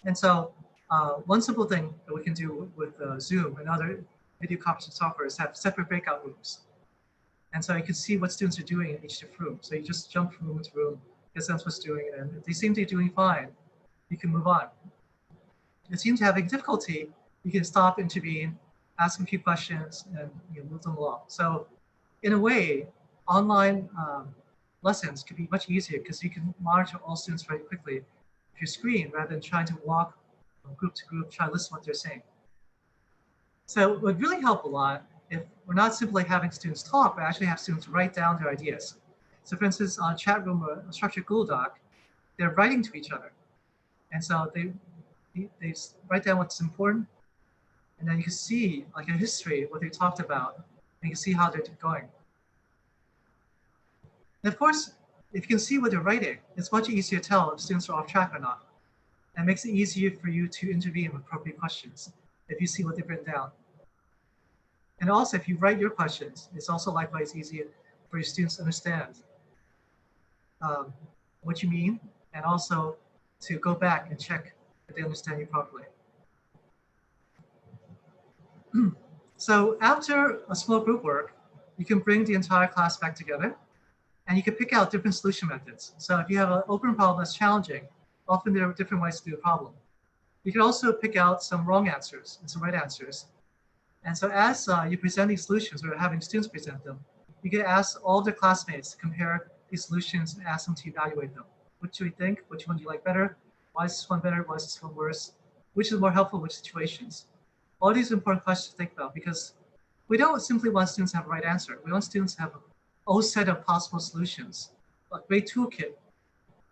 And so one simple thing that we can do with Zoom and other video conferencing software is have separate breakout rooms. And so you can see what students are doing in each different room. So you just jump from room to room, get a sense what's doing, and if they seem to be doing fine, you can move on. If they seem to having difficulty, you can stop, intervene, ask them a few questions, and move them along. So in a way, online lessons can be much easier because you can monitor all students very quickly with your screen rather than trying to walk from group to group, try to listen to what they're saying. So it would really help a lot if we're not simply having students talk, but actually have students write down their ideas. So for instance, on a chat room or a structured Google Doc, they're writing to each other. And so they write down what's important, and then you can see like a history of what they talked about, and you can see how they're going. And of course, if you can see what they're writing, it's much easier to tell if students are off track or not. And it makes it easier for you to intervene with appropriate questions if you see what they've written down. And also, if you write your questions, it's also likewise easier for your students to understand what you mean, and also to go back and check that they understand you properly. So after a small group work, you can bring the entire class back together, and you can pick out different solution methods. So if you have an open problem that's challenging, often there are different ways to do the problem. You can also pick out some wrong answers and some right answers. And so as you present these solutions or having students present them, you can ask all of their classmates to compare these solutions and ask them to evaluate them. What do you think? Which one do you like better? Why is this one better? Why is this one worse? Which is more helpful in which situations? All these are important questions to think about because we don't simply want students to have a right answer. We want students to have a whole set of possible solutions, a great toolkit,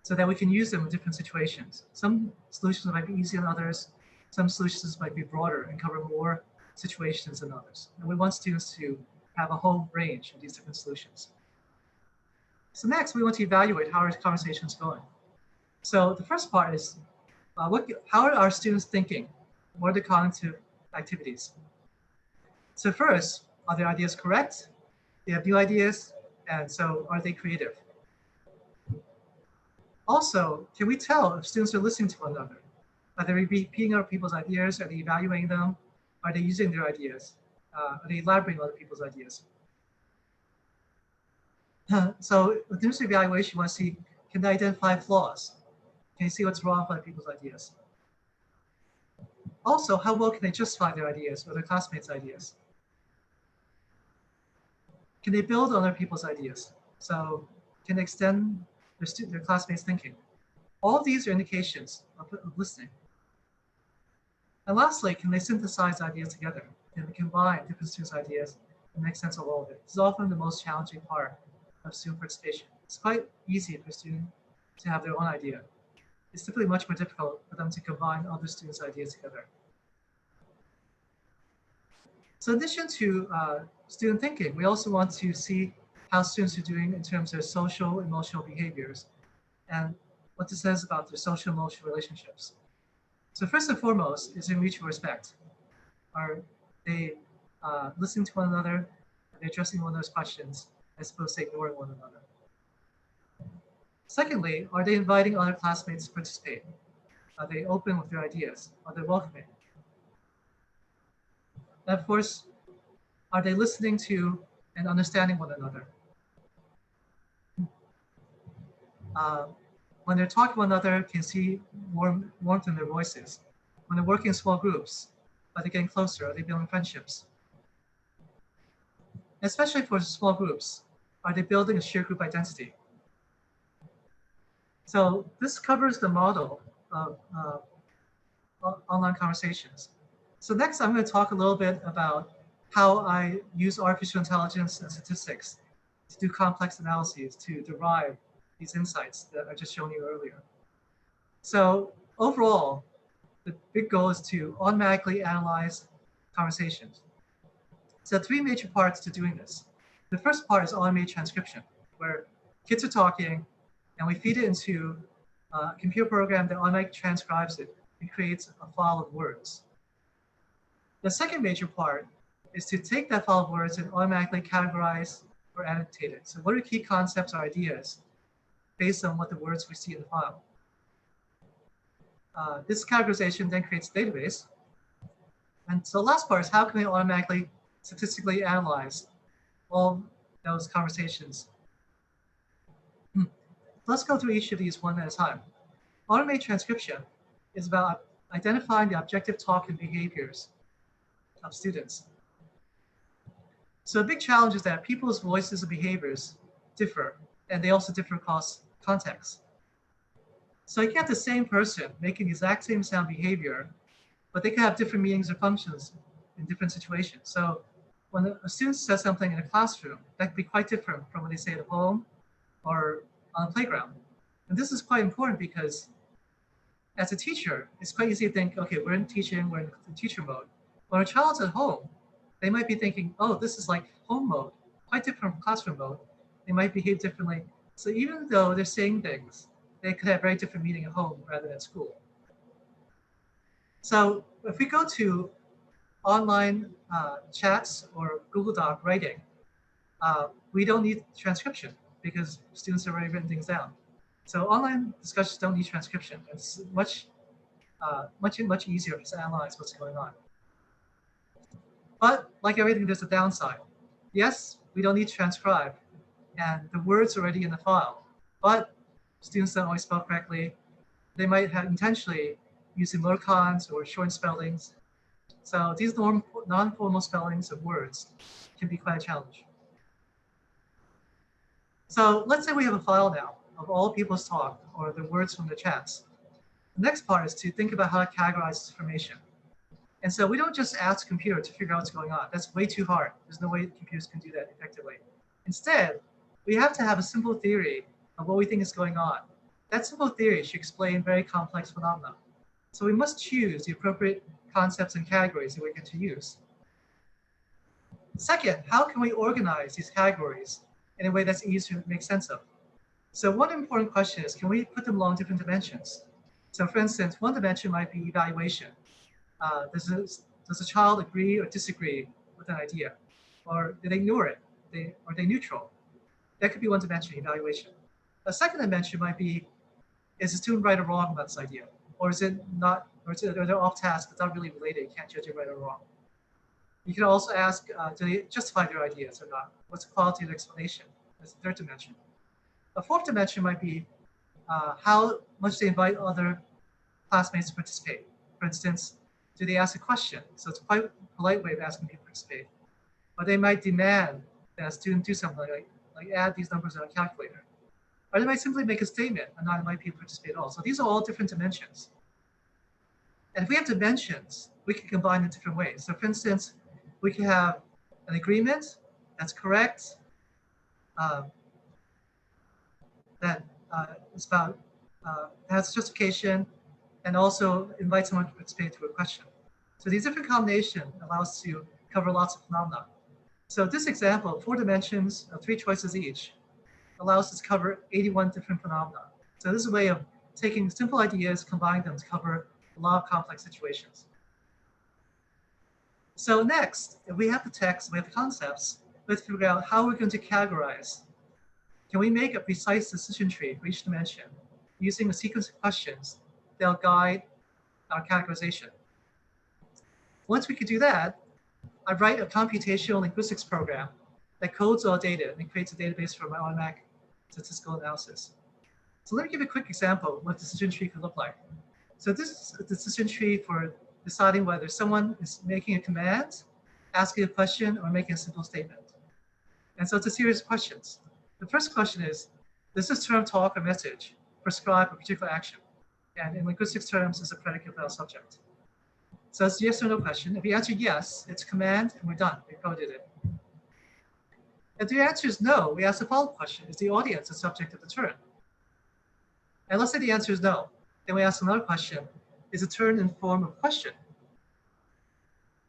so that we can use them in different situations. Some solutions might be easier than others. Some solutions might be broader and cover more situations than others. And we want students to have a whole range of these different solutions. So next, we want to evaluate how our conversation is going. So the first part is, how are our students thinking? What are the cognitive activities? So first, are their ideas correct? They have new ideas, and so are they creative? Also, can we tell if students are listening to one another? Are they repeating other people's ideas? Are they evaluating them? Are they using their ideas? Are they elaborating on other people's ideas? So with this evaluation, you want to see, can they identify flaws? Can you see what's wrong with other people's ideas? Also, how well can they justify their ideas or their classmates' ideas? Can they build on other people's ideas? So can they extend their classmates' thinking? All of these are indications of listening. And lastly, can they synthesize ideas together? Can they combine different students' ideas and make sense of all of it? This is often the most challenging part of student participation. It's quite easy for a student to have their own idea. It's typically much more difficult for them to combine other students' ideas together. So in addition to student thinking, we also want to see how students are doing in terms of social emotional behaviors and what this says about their social emotional relationships. So first and foremost is in mutual respect. Are they listening to one another? Are they addressing one another's questions as opposed to ignoring one another? Secondly, are they inviting other classmates to participate? Are they open with their ideas? Are they welcoming? And of course, are they listening to and understanding one another? When they're talking to one another, can see warmth in their voices. When they're working in small groups, are they getting closer? Are they building friendships? Especially for small groups, are they building a shared group identity? So this covers the model of online conversations. So next, I'm going to talk a little bit about how I use artificial intelligence and statistics to do complex analyses to derive these insights that I just shown you earlier. So overall, the big goal is to automatically analyze conversations. So three major parts to doing this. The first part is automated transcription, where kids are talking and we feed it into a computer program that automatically transcribes it and creates a file of words. The second major part is to take that file of words and automatically categorize or annotate it. So what are key concepts or ideas based on what the words we see in the file? This categorization then creates a database. And so the last part is how can we automatically statistically analyze all those conversations? Let's go through each of these one at a time. Automated transcription is about identifying the objective talk and behaviors of students. So a big challenge is that people's voices and behaviors differ, and they also differ across contexts. So you can have the same person making the exact same sound behavior, but they can have different meanings or functions in different situations. So when a student says something in a classroom, that can be quite different from when they say it at home or on a playground. And this is quite important because as a teacher, it's quite easy to think, okay, we're in teaching, we're in teacher mode. When a child's at home, they might be thinking, oh, this is like home mode, quite different from classroom mode. They might behave differently. So even though they're saying things, they could have very different meaning at home rather than at school. So if we go to online chats or Google Doc writing, we don't need transcription because students have already written things down. So online discussions don't need transcription. It's much easier to analyze what's going on. But like everything, there's a downside. Yes, we don't need to transcribe, and the words are already in the file. But students don't always spell correctly. They might have intentionally use emoticons or short spellings. So these non-formal spellings of words can be quite a challenge. So let's say we have a file now of all people's talk or the words from the chats. The next part is to think about how to categorize this information. And so we don't just ask a computer to figure out what's going on. That's way too hard. There's no way computers can do that effectively. Instead, we have to have a simple theory of what we think is going on. That simple theory should explain very complex phenomena. So we must choose the appropriate concepts and categories that we're going to use. Second, how can we organize these categories in a way that's easy to make sense of? So one important question is, can we put them along different dimensions? So for instance, one dimension might be evaluation. Does a child agree or disagree with an idea? Or did they ignore it? Are they neutral? That could be one dimension, evaluation. A second dimension might be, is the student right or wrong about this idea? Or is it not, or they're off task, but not really related, you can't judge it right or wrong. You can also ask, do they justify their ideas or not? What's the quality of the explanation? That's the third dimension. A fourth dimension might be how much they invite other classmates to participate. For instance, do they ask a question? So it's quite a polite way of asking people to participate. Or they might demand that a student do something like add these numbers on a calculator. Or they might simply make a statement and not invite people to participate at all. So these are all different dimensions. And if we have dimensions, we can combine in different ways. So for instance, we can have an agreement that's correct, that is about, has justification, and also invite someone to participate to a question. So these different combinations allow us to cover lots of phenomena. So this example, 4 dimensions of 3 choices each, allows us to cover 81 different phenomena. So this is a way of taking simple ideas, combining them to cover a lot of complex situations. So next, if we have the text, we have the concepts, let's figure out how we're going to categorize. Can we make a precise decision tree for each dimension using a sequence of questions that'll guide our categorization? Once we can do that, I write a computational linguistics program that codes all data and creates a database for my automatic statistical analysis. So let me give you a quick example of what decision tree could look like. So this is a decision tree for deciding whether someone is making a command, asking a question, or making a simple statement. And so it's a series of questions. The first question is, does this term talk or message prescribe a particular action? And in linguistics terms, it's a predicate without subject. So it's a yes or no question. If you answer yes, it's a command, and we're done. We coded it. If the answer is no, we ask the follow-up question. Is the audience the subject of the turn? And let's say the answer is no. Then we ask another question. Is the turn in the form of a question?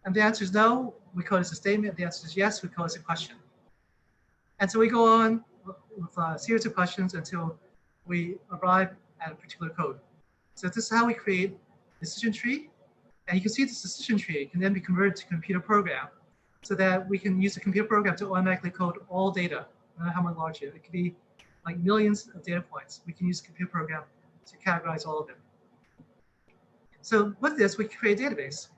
And the answer is no, we code it as a statement. If the answer is yes, we code it as a question. And so we go on with a series of questions until we arrive at a particular code. So this is how we create a decision tree. And you can see this decision tree can then be converted to a computer program so that we can use a computer program to automatically code all data, no matter how much large it is. It could be like millions of data points. We can use a computer program to categorize all of it. So with this, we can create a database.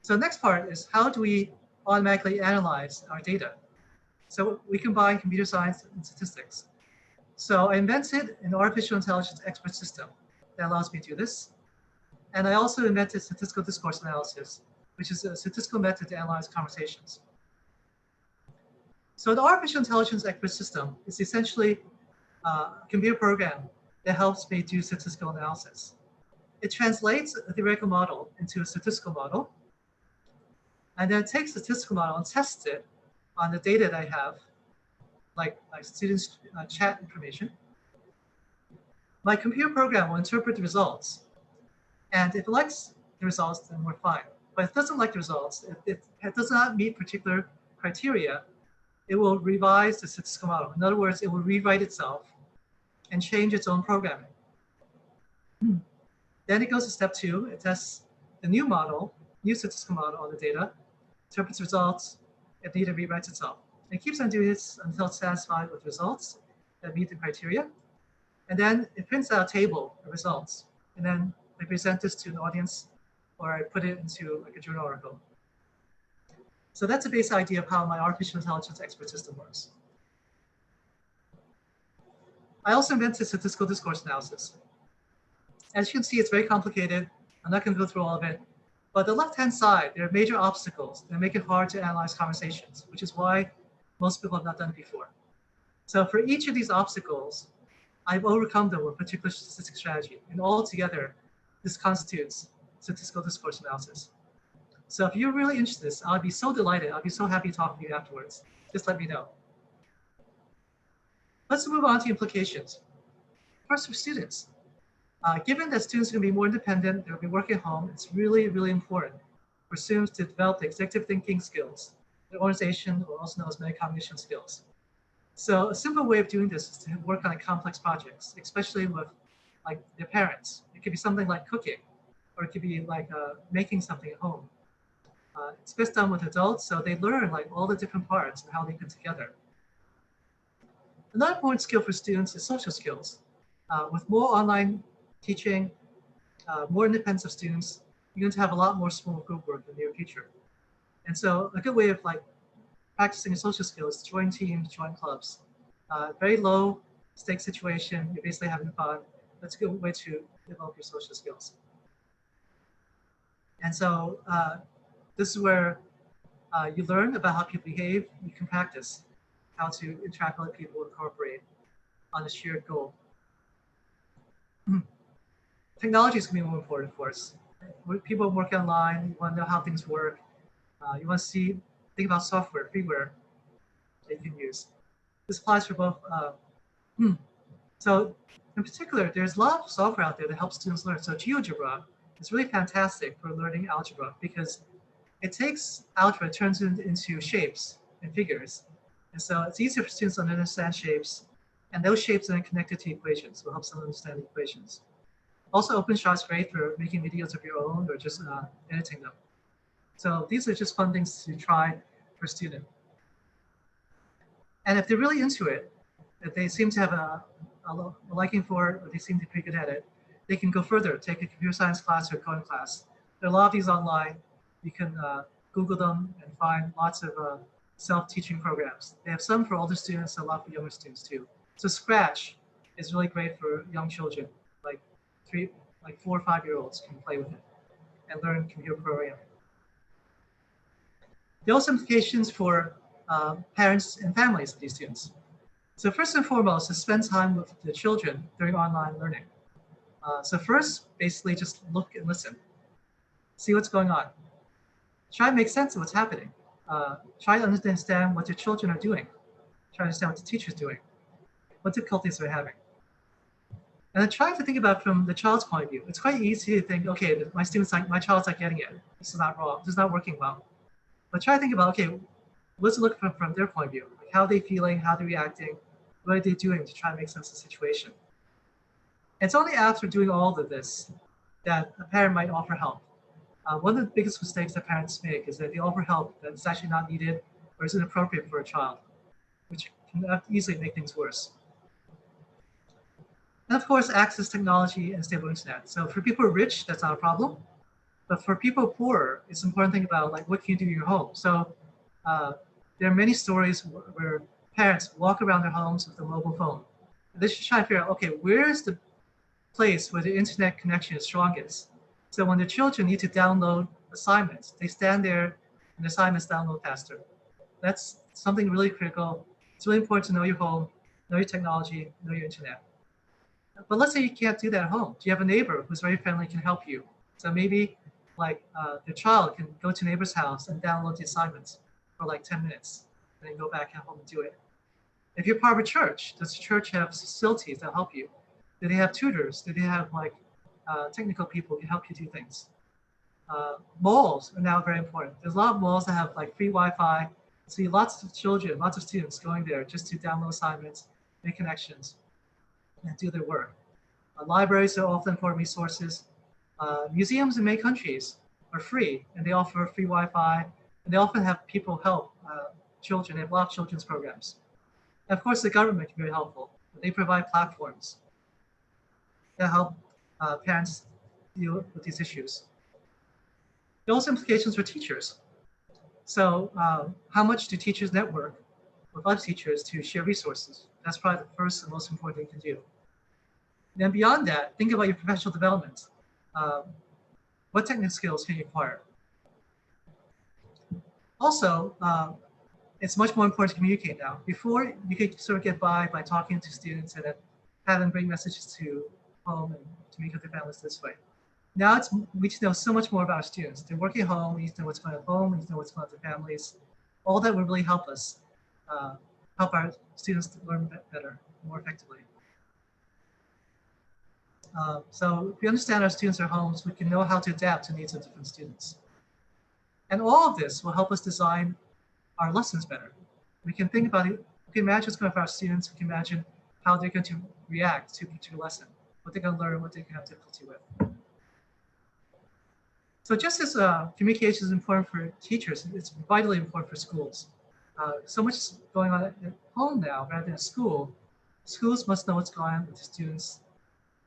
So the next part is how do we automatically analyze our data? So we combine computer science and statistics. So I invented an artificial intelligence expert system that allows me to do this. And I also invented statistical discourse analysis, which is a statistical method to analyze conversations. So the artificial intelligence expert system is essentially a computer program that helps me do statistical analysis. It translates a theoretical model into a statistical model, and then takes the statistical model and tests it on the data that I have, like students' chat information. My computer program will interpret the results, and if it likes the results, then we're fine. But if it doesn't like the results, if it does not meet particular criteria, it will revise the statistical model. In other words, it will rewrite itself and change its own programming. Then it goes to step 2. It tests the new model, new statistical model on the data, interprets results, it later rewrites itself. And it keeps on doing this until it's satisfied with results that meet the criteria. And then it prints out a table of results. And then I present this to the audience, or I put it into like a journal article. So that's a basic idea of how my artificial intelligence expert system works. I also invented statistical discourse analysis. As you can see, it's very complicated. I'm not going to go through all of it. But the left-hand side, there are major obstacles that make it hard to analyze conversations, which is why most people have not done it before. So for each of these obstacles, I've overcome them with a particular statistic strategy. And altogether, this constitutes statistical discourse analysis. So if you're really interested in this, I'd be so delighted. I'd be so happy talking to you afterwards. Just let me know. Let's move on to implications. First, for students. Given that students are going to be more independent, they'll be working at home, it's really, really important for students to develop the executive thinking skills, the organization, or also known as metacognition skills. So a simple way of doing this is to work on complex projects, especially with like their parents. It could be something like cooking, or it could be like making something at home. It's best done with adults, so they learn like all the different parts and how they fit together. Another important skill for students is social skills. With more online teaching, more independence of students, you're going to have a lot more small group work in the near future. And so a good way of like practicing social skills is join teams, join clubs. Very low stake situation, you're basically having fun. That's a good way to develop your social skills. And so this is where you learn about how people behave. You can practice how to interact with other people and cooperate on a shared goal. Technology is going to be more important, of course. people work online, you want to know how things work. You want to think about software, freeware that you can use. This applies for both. So in particular, there's a lot of software out there that helps students learn. So GeoGebra is really fantastic for learning algebra because it takes algebra, turns it into shapes and figures. And so it's easier for students to understand shapes, and those shapes are then connected to equations, so it helps them understand the equations. Also, OpenShot is great for making videos of your own or just editing them. So these are just fun things to try for a student. And if they're really into it, if they seem to have a liking for it, or they seem to be pretty good at it, they can go further, take a computer science class or a coding class. There are a lot of these online. You can Google them and find lots of self-teaching programs. They have some for older students, a lot for younger students too. So Scratch is really great for young children, like 4 or 5 year olds can play with it and learn computer programming. There are also implications for parents and families of these students. So first and foremost is spend time with the children during online learning. So first, basically just look and listen. See what's going on. Try to make sense of what's happening. Try to understand what your children are doing. Try to understand what the teacher's doing, what difficulties they're having. And then try to think about it from the child's point of view. It's quite easy to think, okay, my child's not getting it. This is not wrong. This is not working well. But try to think about, okay, let's look from their point of view. Like how are they feeling? How are they reacting? What are they doing to try to make sense of the situation? It's only after doing all of this that a parent might offer help. One of the biggest mistakes that parents make is that they offer help that's actually not needed or is inappropriate for a child, which can easily make things worse. And of course, access technology and stable internet. So for people who are rich, that's not a problem. But for people poor, it's important to think about like what can you do in your home. So there are many stories where parents walk around their homes with a mobile phone. And they should try to figure out, okay, where's the place where the internet connection is strongest? So when the children need to download assignments, they stand there and the assignments download faster. That's something really critical. It's really important to know your home, know your technology, know your internet. But let's say you can't do that at home. Do you have a neighbor who's very friendly, can help you? So maybe like the child can go to neighbor's house and download the assignments for like 10 minutes, and then go back at home and do it. If you're part of a church, does the church have facilities that help you? Do they have tutors? Do they have like technical people who can help you do things? Malls are now very important. There's a lot of malls that have like free Wi-Fi. See lots of children, lots of students going there just to download assignments, make connections, and do their work. Libraries are often important resources. Museums in many countries are free, and they offer free Wi-Fi, and they often have people help children. They have a lot of children's programs. And of course, the government can be very helpful. They provide platforms that help parents deal with these issues. There are also implications for teachers. So how much do teachers network with other teachers to share resources? That's probably the first and most important thing you can do. Then beyond that, think about your professional development. What technical skills can you acquire? Also, it's much more important to communicate now. Before, you could sort of get by talking to students and then have them bring messages to home and communicate with their families this way. Now we need to know so much more about our students. They're working at home, we need to know what's going on at home, we need to know what's going on with their families. All that will really help us, help our students to learn better, more effectively. So if we understand our students at homes, we can know how to adapt to needs of different students. And all of this will help us design our lessons better. We can think about it, we can imagine what's going on for our students, we can imagine how they're going to react to a particular lesson, what they're going to learn, what they can have difficulty with. So just as communication is important for teachers, it's vitally important for schools. So much is going on at home now rather than at school. Schools must know what's going on with the students.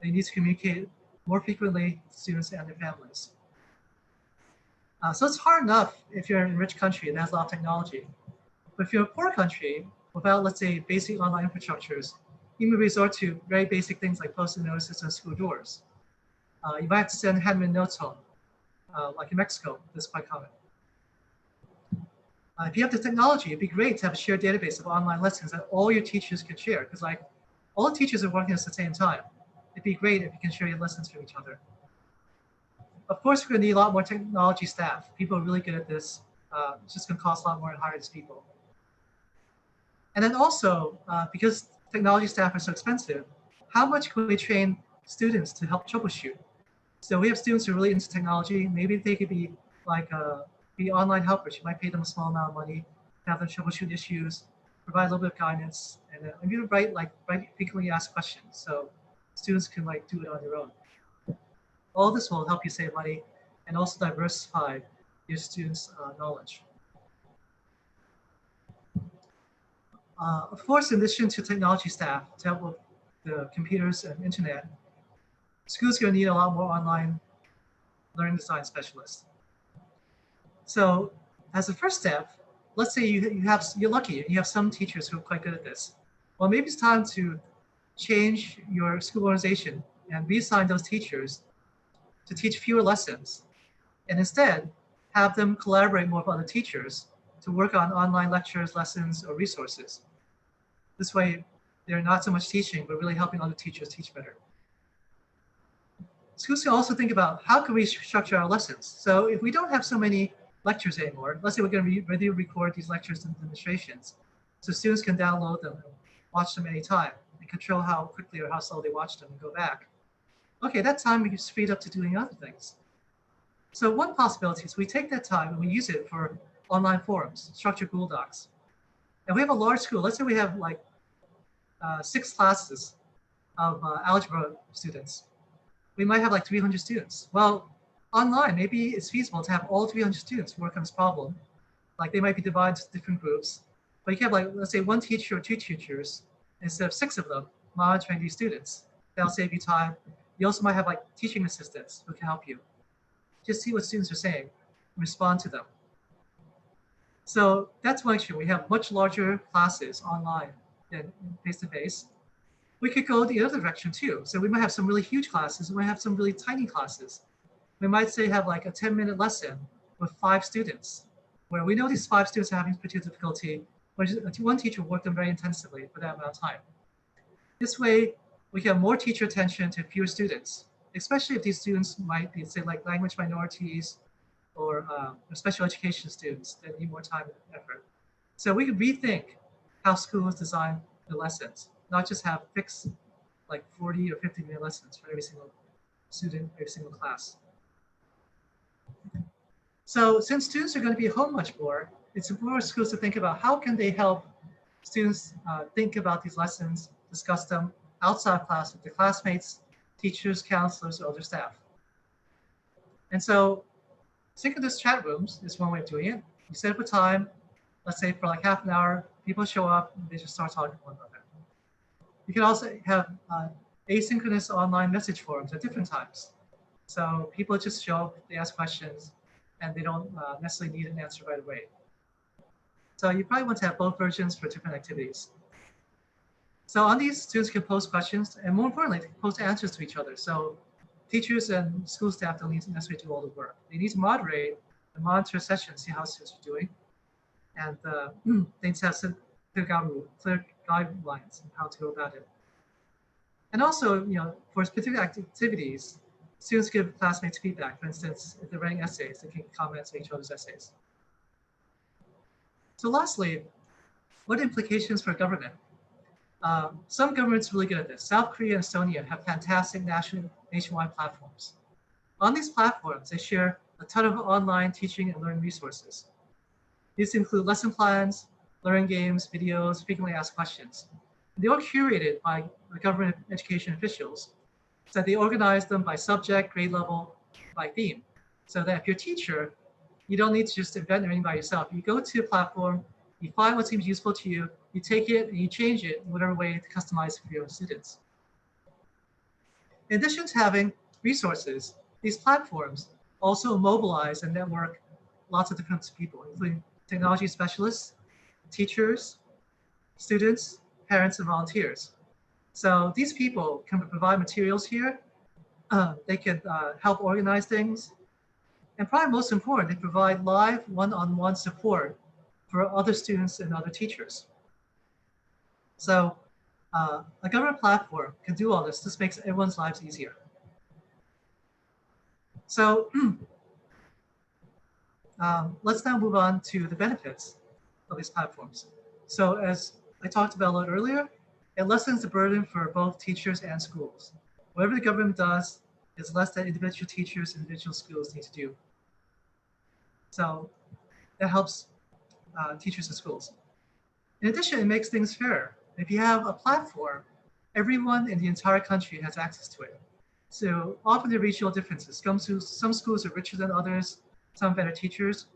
They need to communicate more frequently with students and their families. So it's hard enough if you're in a rich country that has a lot of technology. But if you're a poor country without, let's say, basic online infrastructures, you may resort to very basic things like posting notices on school doors. You might have to send handwritten notes home. Like in Mexico, this is quite common. If you have the technology, it'd be great to have a shared database of online lessons that all your teachers can share, because like all the teachers are working at the same time. It'd be great if you can share your lessons from each other. Of course, we're going to need a lot more technology staff. People are really good at this. It's just going to cost a lot more to hire these people. And then also, because technology staff are so expensive, how much can we train students to help troubleshoot? So we have students who are really into technology. Maybe they could be like be online helpers. You might pay them a small amount of money, have them troubleshoot issues, provide a little bit of guidance, and even write frequently asked questions, so students can like do it on their own. All this will help you save money and also diversify your students' knowledge. Of course, in addition to technology staff to help with the computers and internet, schools are going to need a lot more online learning design specialists. So as a first step, let's say you're lucky and you have some teachers who are quite good at this. Well, maybe it's time to change your school organization and reassign those teachers to teach fewer lessons, and instead have them collaborate more with other teachers to work on online lectures, lessons, or resources. This way, they're not so much teaching, but really helping other teachers teach better. Schools can also think about how can we structure our lessons. So if we don't have so many lectures anymore, let's say we're going to video record these lectures and demonstrations, so students can download them and watch them anytime and control how quickly or how slow they watch them and go back. Okay, that time we can speed up to doing other things. So one possibility is we take that time and we use it for online forums, structured Google Docs. And we have a large school. Let's say we have like 6 classes of algebra students. We might have like 300 students. Well, online, maybe it's feasible to have all 300 students work on this problem. Like they might be divided into different groups, but you can have like, let's say 1 teacher or 2 teachers instead of 6 of them monitoring these students. That'll save you time. You also might have like teaching assistants who can help you. Just see what students are saying, respond to them. So that's one issue. We have much larger classes online than face-to-face. We could go the other direction too. So we might have some really huge classes. We might have some really tiny classes. We might say have like a 10-minute lesson with 5 students, where we know these 5 students are having particular difficulty, but one teacher worked them very intensively for that amount of time. This way, we can have more teacher attention to fewer students, especially if these students might be, say, like language minorities or special education students that need more time and effort. So we could rethink how schools design the lessons, not just have fixed like 40 or 50-minute lessons for every single student, every single class. So since students are going to be home much more, it's important for schools to think about how can they help students think about these lessons, discuss them outside of class with their classmates, teachers, counselors, or other staff. And so synchronous chat rooms is one way of doing it. You set up a time, let's say for like half an hour, people show up and they just start talking to one another. You can also have asynchronous online message forums at different times. So people just show up, they ask questions, and they don't necessarily need an answer right away. So you probably want to have both versions for different activities. So on these, students can post questions, and more importantly, post answers to each other. So teachers and school staff don't need to necessarily do all the work. They need to moderate and monitor sessions, see how students are doing, and they need to have some clear guidelines on how to go about it. And also, for particular activities, students give classmates feedback. For instance, if they're writing essays, they can comment on each other's essays. So lastly, what implications for government? Some governments are really good at this. South Korea and Estonia have fantastic nationwide platforms. On these platforms, they share a ton of online teaching and learning resources. These include lesson plans, learning games, videos, frequently asked questions. They're all curated by government education officials, so they organize them by subject, grade level, by theme. So that if you're a teacher, you don't need to just invent everything by yourself. You go to a platform, you find what seems useful to you, you take it and you change it in whatever way to customize it for your students. In addition to having resources, these platforms also mobilize and network lots of different people, including technology specialists, teachers, students, parents, and volunteers. So these people can provide materials here. They can help organize things. And probably most important, they provide live one-on-one support for other students and other teachers. So a government platform can do all this. This makes everyone's lives easier. So let's now move on to the benefits of these platforms. So as I talked about a little earlier, it lessens the burden for both teachers and schools. Whatever the government does is less that individual teachers and individual schools need to do. So that helps teachers and schools. In addition, it makes things fairer. If you have a platform, everyone in the entire country has access to it. So often there are regional differences. Some schools are richer than others, some better teachers.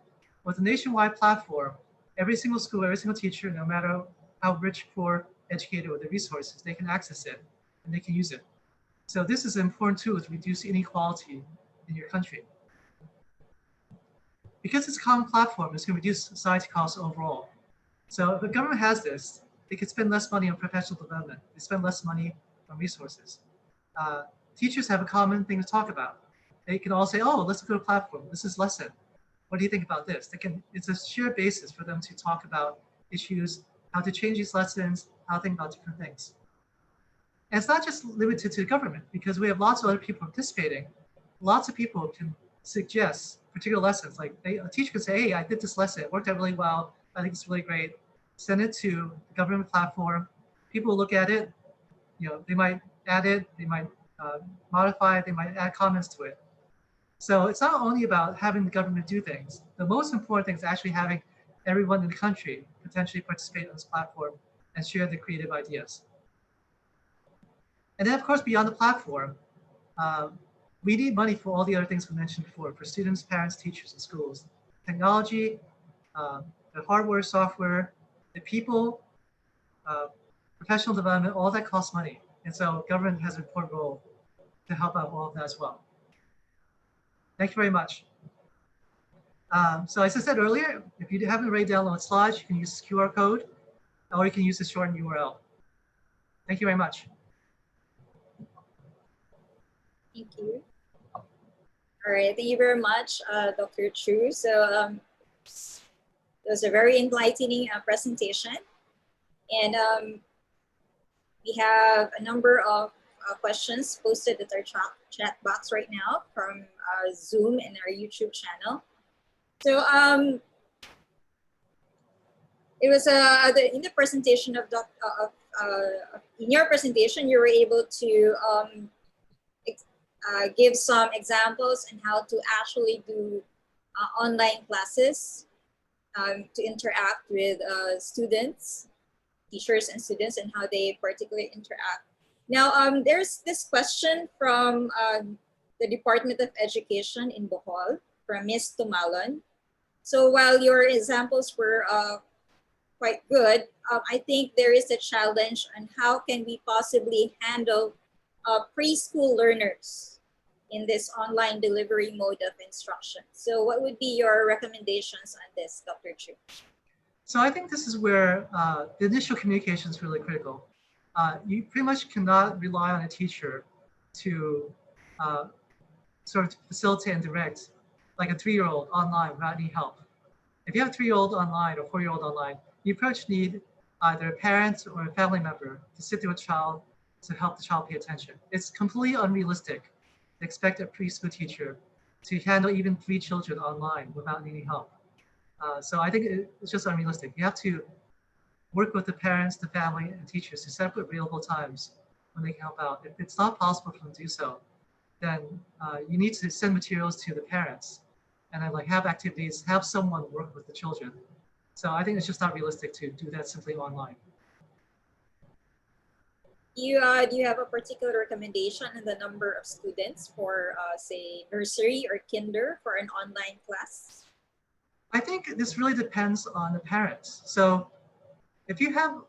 With a nationwide platform, every single school, every single teacher, no matter how rich, poor, educated, or the resources, they can access it and they can use it. So this is an important tool to reduce inequality in your country. Because it's a common platform, it's going to reduce society costs overall. So if the government has this, they could spend less money on professional development. They spend less money on resources. Teachers have a common thing to talk about. They can all say, oh, let's go to a platform. This is lesson. What do you think about this? It's a shared basis for them to talk about issues, how to change these lessons, how to think about different things. And it's not just limited to the government, because we have lots of other people participating. Lots of people can suggest particular lessons. Like a teacher can say, hey, I did this lesson. It worked out really well. I think it's really great. Send it to the government platform. People will look at it. They might add it. They might modify it. They might add comments to it. So it's not only about having the government do things. The most important thing is actually having everyone in the country potentially participate on this platform and share their creative ideas. And then, of course, beyond the platform, we need money for all the other things we mentioned before, for students, parents, teachers, and schools. Technology, the hardware, software, the people, professional development, all that costs money. And so government has an important role to help out all of that as well. Thank you very much. So as I said earlier, if you haven't already downloaded slides, you can use this QR code, or you can use the shortened URL. Thank you very much. Thank you. All right, thank you very much, Dr. Chu. So it was a very enlightening presentation. And we have a number of questions posted at our chat box right now from Zoom and our YouTube channel. So it was in the presentation in your presentation, you were able to give some examples on how to actually do online classes to interact with students, teachers and students, and how they particularly interact. Now, there's this question from the Department of Education in Bohol, from Ms. Tumalon. So while your examples were quite good, I think there is a challenge on how can we possibly handle preschool learners in this online delivery mode of instruction. So what would be your recommendations on this, Dr. Chu? So I think this is where the initial communication is really critical. You pretty much cannot rely on a teacher to sort of facilitate and direct like a 3-year-old online without any help. If you have a 3-year-old online or 4-year-old online, you pretty much need either a parent or a family member to sit there with a child to help the child pay attention. It's completely unrealistic to expect a preschool teacher to handle even 3 children online without any help. So I think it's just unrealistic. You have to work with the parents, the family, and teachers to set up available times when they can help out. If it's not possible for them to do so, then you need to send materials to the parents and then like have activities, have someone work with the children. So I think it's just not realistic to do that simply online. Do you have a particular recommendation on the number of students for say nursery or kinder for an online class? I think this really depends on the parents. So if you have,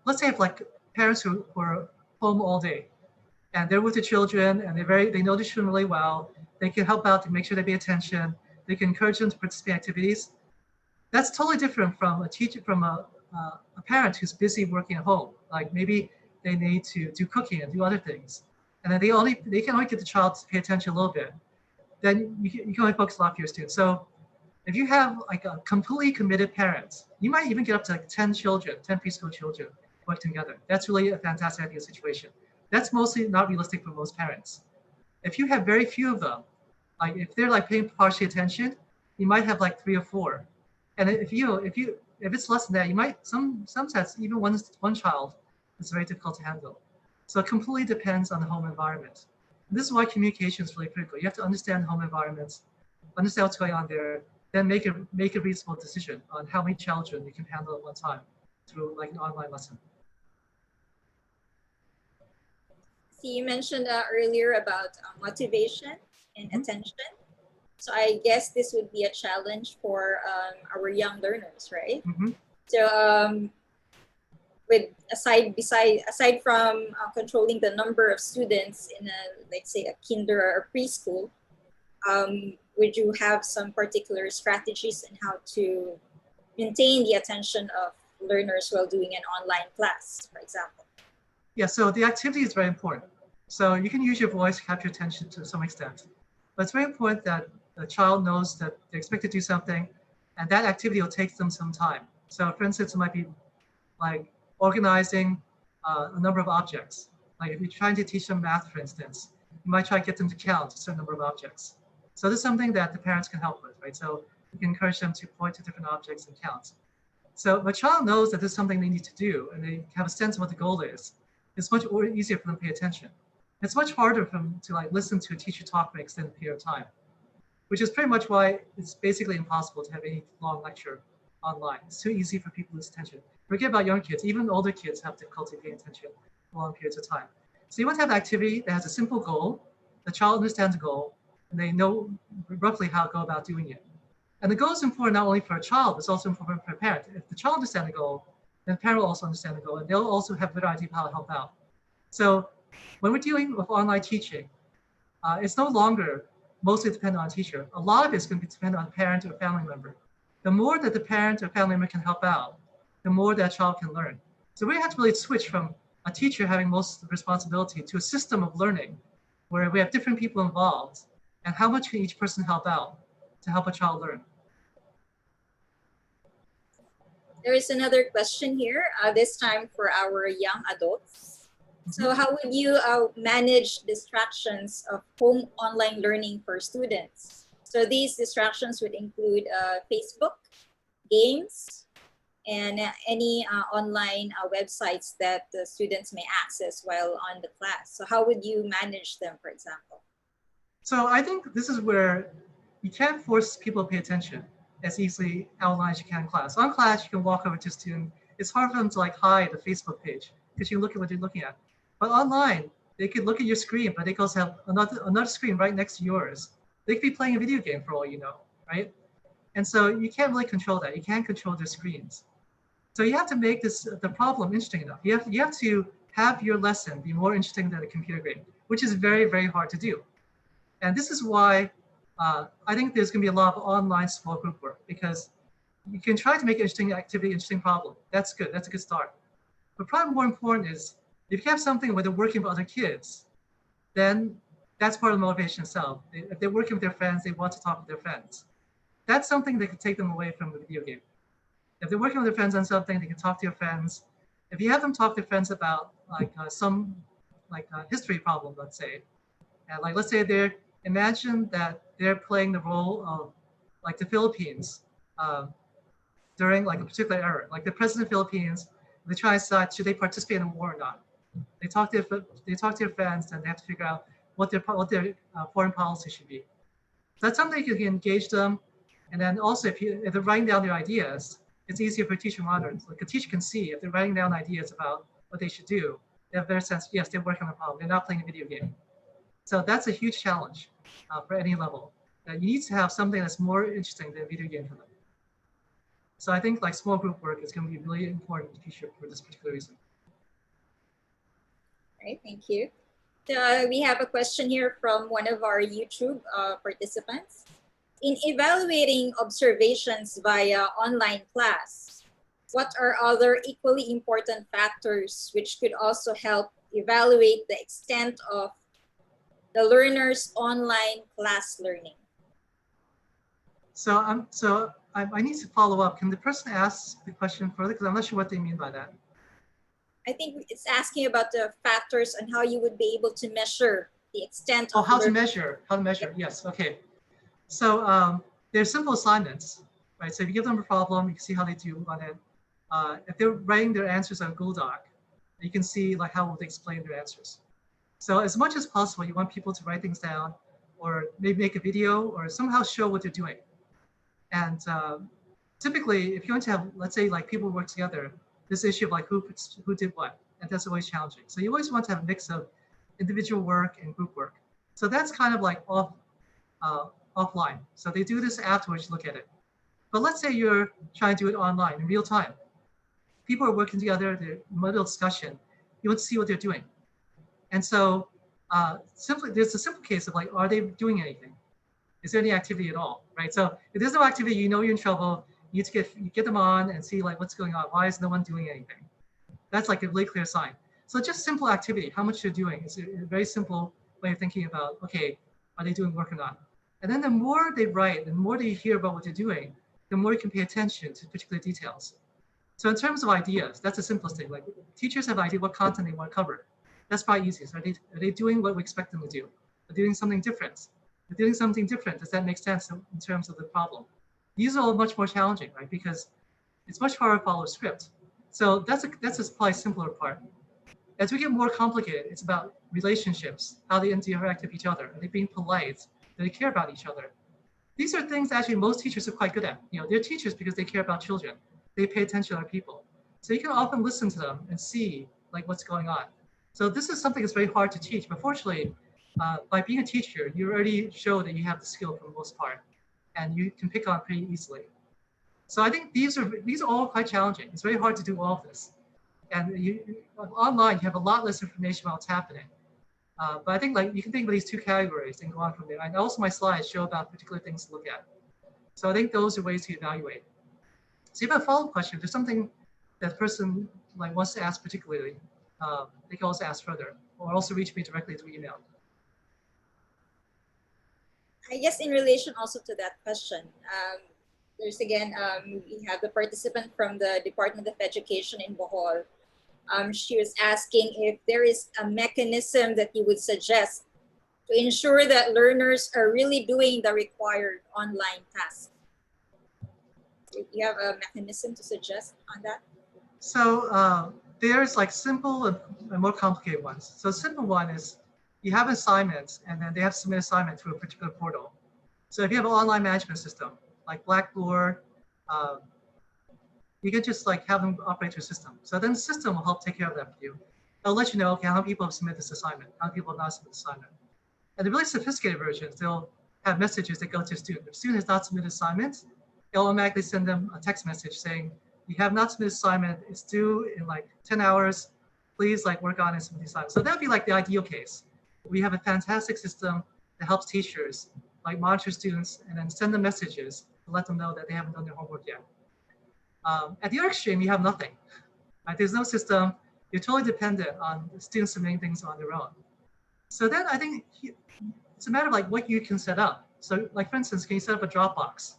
let's say if like parents who are home all day and they're with the children and they know the children really well, they can help out to make sure they pay attention. They can encourage them to participate in activities. That's totally different from a teacher, from a parent who's busy working at home. Like maybe they need to do cooking and do other things. And then they can only get the child to pay attention a little bit. Then you can only focus a lot for your students. So if you have like a completely committed parents, you might even get up to like 10 children, 10 preschool children working together. That's really a fantastic ideal situation. That's mostly not realistic for most parents. If you have very few of them, Like if they're like paying partial attention, you might have like 3 or 4. And if it's less than that, you might some sets even one child is very difficult to handle. So it completely depends on the home environment. And this is why communication is really critical. You have to understand the home environment, understand what's going on there, then make a reasonable decision on how many children you can handle at one time through like an online lesson. So you mentioned earlier about motivation and attention. So I guess this would be a challenge for our young learners, right? So aside from controlling the number of students in a, let's say, a kinder or a preschool, would you have some particular strategies on how to maintain the attention of learners while doing an online class, for example? Yeah, so the activity is very important. So you can use your voice to capture attention to some extent, but it's very important that the child knows that they're expected to do something, and that activity will take them some time. So for instance, it might be like organizing a number of objects. Like if you're trying to teach them math, for instance, you might try to get them to count a certain number of objects. So this is something that the parents can help with, right? So you can encourage them to point to different objects and count. So if a child knows that this is something they need to do and they have a sense of what the goal is, it's much easier for them to pay attention. It's much harder for them to like listen to a teacher talk for an extended period of time, which is pretty much why it's basically impossible to have any long lecture online. It's too easy for people to lose attention. Forget about young kids, even older kids have difficulty paying attention for long periods of time. So you want to have an activity that has a simple goal, the child understands the goal, and they know roughly how to go about doing it. And the goal is important not only for a child, it's also important for a parent. If the child understands the goal, then the parent will also understand the goal, and they'll also have a better idea of how to help out. So when we're dealing with online teaching, it's no longer mostly dependent on teacher. A lot of it's going to be dependent on parent or family member. The more that the parent or family member can help out, the more that child can learn. So we have to really switch from a teacher having most of the responsibility to a system of learning where we have different people involved, and how much can each person help out to help a child learn. There is another question here, this time for our young adults. So how would you manage distractions of home online learning for students? So these distractions would include Facebook, games, and any online websites that the students may access while on the class. So how would you manage them, for example? So I think this is where you can't force people to pay attention as easily online as you can in class. On class, you can walk over to a student. It's hard for them to like hide the Facebook page because you look at what they're looking at. But online, they could look at your screen, but they could also have another screen right next to yours. They could be playing a video game for all you know, right? And so you can't really control that. You can't control their screens. So you have to make the problem interesting enough. You have to have your lesson be more interesting than a computer game, which is very, very hard to do. And this is why I think there's going to be a lot of online small group work, because you can try to make interesting activity, interesting problem. That's good. That's a good start. But probably more important is if you have something where they're working with other kids, then that's part of the motivation itself. If they're working with their friends, they want to talk with their friends. That's something that can take them away from the video game. If they're working with their friends on something, they can talk to your friends. If you have them talk to their friends about like some history problem, let's say, and like let's say imagine that they're playing the role of like the Philippines during like a particular era, like the president of the Philippines. They try to decide should they participate in a war or not. They talk to their friends, and they have to figure out what their foreign policy should be. So that's something you can engage them, and then also if they're writing down their ideas, it's easier for a teacher to monitor. Like a teacher can see if they're writing down ideas about what they should do. They have a better sense. Yes, they're working on a problem. They're not playing a video game. So that's a huge challenge for any level. That you need to have something that's more interesting than a video game for them. So I think like small group work is going to be really important in the future for this particular reason. All right, thank you. So we have a question here from one of our YouTube participants. In evaluating observations via online class, what are other equally important factors which could also help evaluate the extent of the learner's online class learning? So I need to follow up. Can the person ask the question further? Because I'm not sure what they mean by that. I think it's asking about the factors and how you would be able to measure the extent Oh, of how to learning. measure, yes, okay. So there's simple assignments, right? So if you give them a problem, you can see how they do on it. If they're writing their answers on Google Doc, you can see like how will they explain their answers. So as much as possible, you want people to write things down or maybe make a video or somehow show what they're doing. And typically, if you're going to have, let's say like people work together, this issue of like who did what, and that's always challenging. So you always want to have a mix of individual work and group work. So that's kind of like offline. So they do this afterwards, look at it. But let's say you're trying to do it online in real time. People are working together, they're in the middle of discussion. You want to see what they're doing. And so there's a simple case of like, are they doing anything? Is there any activity at all, right? So if there's no activity, you know you're in trouble. You need to get them on and see like what's going on. Why is no one doing anything? That's like a really clear sign. So just simple activity, how much they're doing is a very simple way of thinking about, okay, are they doing work or not? And then the more they write, the more they hear about what they're doing, the more you can pay attention to particular details. So in terms of ideas, that's the simplest thing. Like teachers have idea what content they want to cover. That's probably easiest. Are they doing what we expect them to do? Are they doing something different? If they're doing something different, does that make sense in terms of the problem? These are all much more challenging, right? Because it's much harder to follow a script. So that's probably a simpler part. As we get more complicated, it's about relationships, how they interact with each other. Are they being polite? Do they care about each other? These are things actually most teachers are quite good at. You know, they're teachers because they care about children. They pay attention to other people. So you can often listen to them and see like what's going on. So this is something that's very hard to teach, but fortunately, by being a teacher, you already show that you have the skill for the most part, and you can pick on pretty easily. So I think these are all quite challenging. It's very hard to do all of this. And online, you have a lot less information about what's happening. But I think like you can think of these two categories and go on from there. And also my slides show about particular things to look at. So I think those are ways to evaluate. So if you have a follow-up question, if there's something that person like wants to ask particularly, they can also ask further, or also reach me directly through email. I guess in relation also to that question, there's again, we have the participant from the Department of Education in Bohol. She was asking if there is a mechanism that you would suggest to ensure that learners are really doing the required online tasks. Do you have a mechanism to suggest on that? So there's like simple and more complicated ones. So simple one is you have assignments and then they have to submit assignment through a particular portal. So if you have an online management system like Blackboard, you can just like have them operate your system. So then the system will help take care of that for you. It'll let you know, okay, how many people have submitted this assignment, how many people have not submitted this assignment. And the really sophisticated versions, they'll have messages that go to a student. If a student has not submitted assignments, it'll automatically send them a text message saying, you have not submitted assignment, it's due in like 10 hours, please like work on it and submit the assignment. So that'd be like the ideal case. We have a fantastic system that helps teachers like monitor students and then send them messages to let them know that they haven't done their homework yet. At the other extreme, you have nothing. Right? There's no system. You're totally dependent on students submitting things on their own. So then I think it's a matter of like what you can set up. So like for instance, can you set up a Dropbox?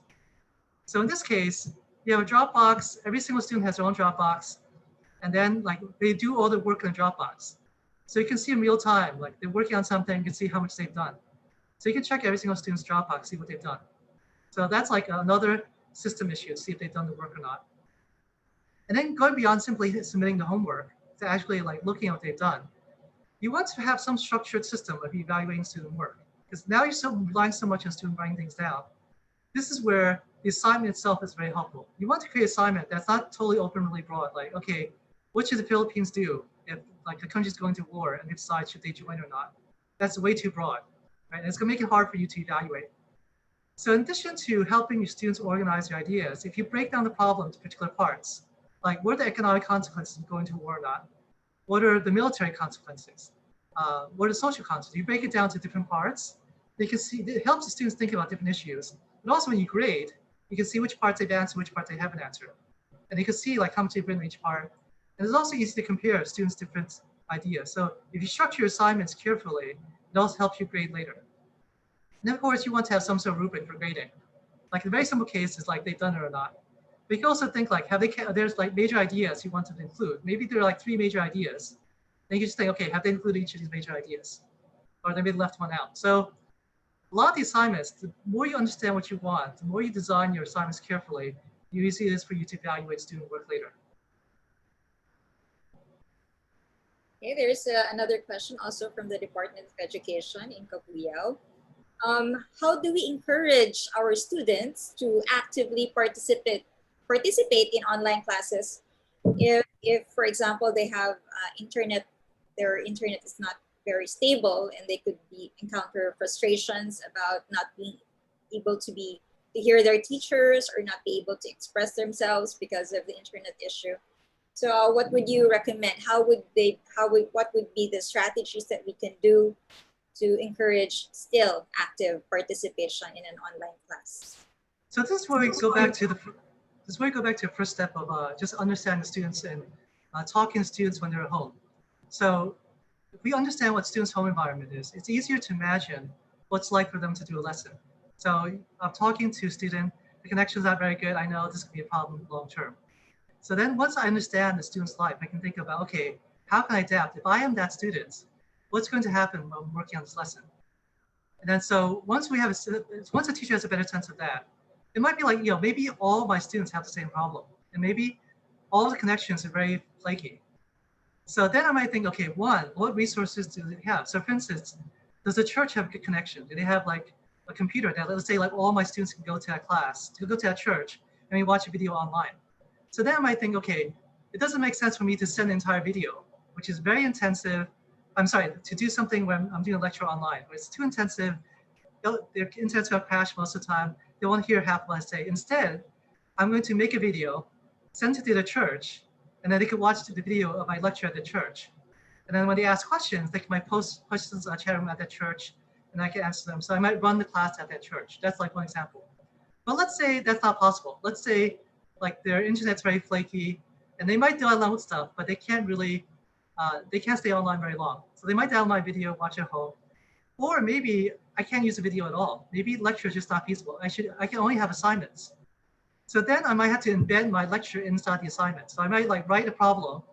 So in this case, you have a Dropbox, every single student has their own Dropbox, and then like they do all the work in the Dropbox. So you can see in real time, like they're working on something, you can see how much they've done. So you can check every single student's Dropbox, see what they've done. So that's like another system issue to see if they've done the work or not. And then going beyond simply submitting the homework to actually like looking at what they've done. You want to have some structured system of evaluating student work, because now you're relying so much on student writing things down. This is where the assignment itself is very helpful. You want to create an assignment that's not totally open, really broad, like, okay, what should the Philippines do if like the country's going to war and they decide should they join or not? That's way too broad, right? And it's gonna make it hard for you to evaluate. So in addition to helping your students organize their ideas, if you break down the problem to particular parts, like what are the economic consequences of going to war or not? What are the military consequences? What are the social consequences? You break it down to different parts. They can see, it helps the students think about different issues. But also when you grade, you can see which parts they've answered, which parts they haven't answered. And you can see like how much they've written each part. And it's also easy to compare students' different ideas. So if you structure your assignments carefully, it also helps you grade later. And of course, you want to have some sort of rubric for grading. Like a very simple case is like they've done it or not. But you can also think like, there's like major ideas you want to include. Maybe there are like 3 major ideas. Then you just think, okay, have they included each of these major ideas? or they may have left one out. So a lot of the assignments, the more you understand what you want, the more you design your assignments carefully, the easier it is for you to evaluate student work later. Okay, there's another question also from the Department of Education in Cabuyao. How do we encourage our students to actively participate in online classes if for example, they have their internet is not very stable and they could encounter frustrations about not being able to hear their teachers or not be able to express themselves because of the internet issue? So what would you recommend? What would be the strategies that we can do to encourage still active participation in an online class? So this is where we go back to the first step of just understanding the students and talking to students when they're at home. So if we understand what students' home environment is, it's easier to imagine what's like for them to do a lesson. So I'm talking to a student, the connection's not very good. I know this could be a problem long term. So then once I understand the student's life, I can think about, okay, how can I adapt? If I am that student, what's going to happen when I'm working on this lesson? And then so once a teacher has a better sense of that, it might be like, maybe all my students have the same problem, and maybe all the connections are very flaky. So then I might think, okay, one, what resources do they have? So for instance, does the church have a good connection? Do they have like a computer that, let's say, like all my students can go to that class, to go to that church, and we watch a video online? So then I might think, okay, it doesn't make sense for me to send an entire video, which is very intensive. I'm sorry, to do something when I'm doing a lecture online, where it's too intensive. Their internet's going to crash most of the time. They won't hear half what I say. Instead, I'm going to make a video, send it to the church, and then they can watch the video of my lecture at the church. And then when they ask questions, they might post questions on chat room at that church, and I can answer them. So I might run the class at that church. That's like one example. But let's say that's not possible. Let's say like their internet's very flaky, and they might download stuff, but they can't really, they can't stay online very long. So they might download my video, watch at home. Or maybe I can't use the video at all. Maybe lecture is just not feasible. I can only have assignments. So then I might have to embed my lecture inside the assignment. So I might like write a problem,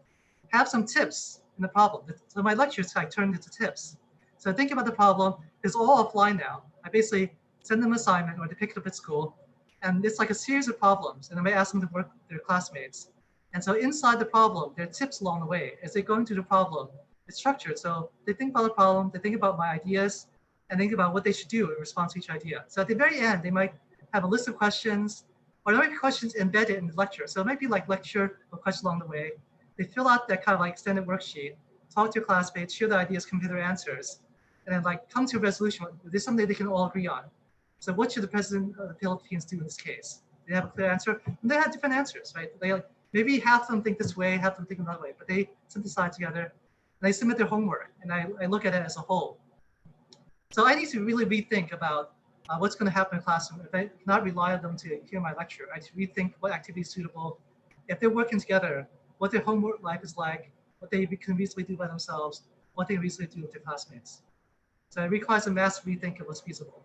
have some tips in the problem. So my lecture is like turned into tips. So think about the problem. It's all offline now. I basically send them an assignment or they pick it up at school. And it's like a series of problems. And I may ask them to work with their classmates. And so inside the problem, there are tips along the way. As they're going through the problem, it's structured. So they think about the problem, they think about my ideas, and think about what they should do in response to each idea. So at the very end, they might have a list of questions, or there might be questions embedded in the lecture. So it might be like lecture or question along the way. They fill out that kind of like extended worksheet, talk to your classmates, share their ideas, compare their answers, and then like come to a resolution. There's something they can all agree on. So what should the president of the Philippines do in this case? They have a clear answer, and they have different answers, right? They like, maybe half of them think this way, half of them think another way, but they synthesize together, and they submit their homework, and I look at it as a whole. So I need to really rethink about what's going to happen in classroom. If I cannot rely on them to hear my lecture, I should rethink what activity is suitable. If they're working together, what their homework life is like, what they can reasonably do by themselves, what they reasonably do with their classmates. So it requires a massive rethink of what's feasible.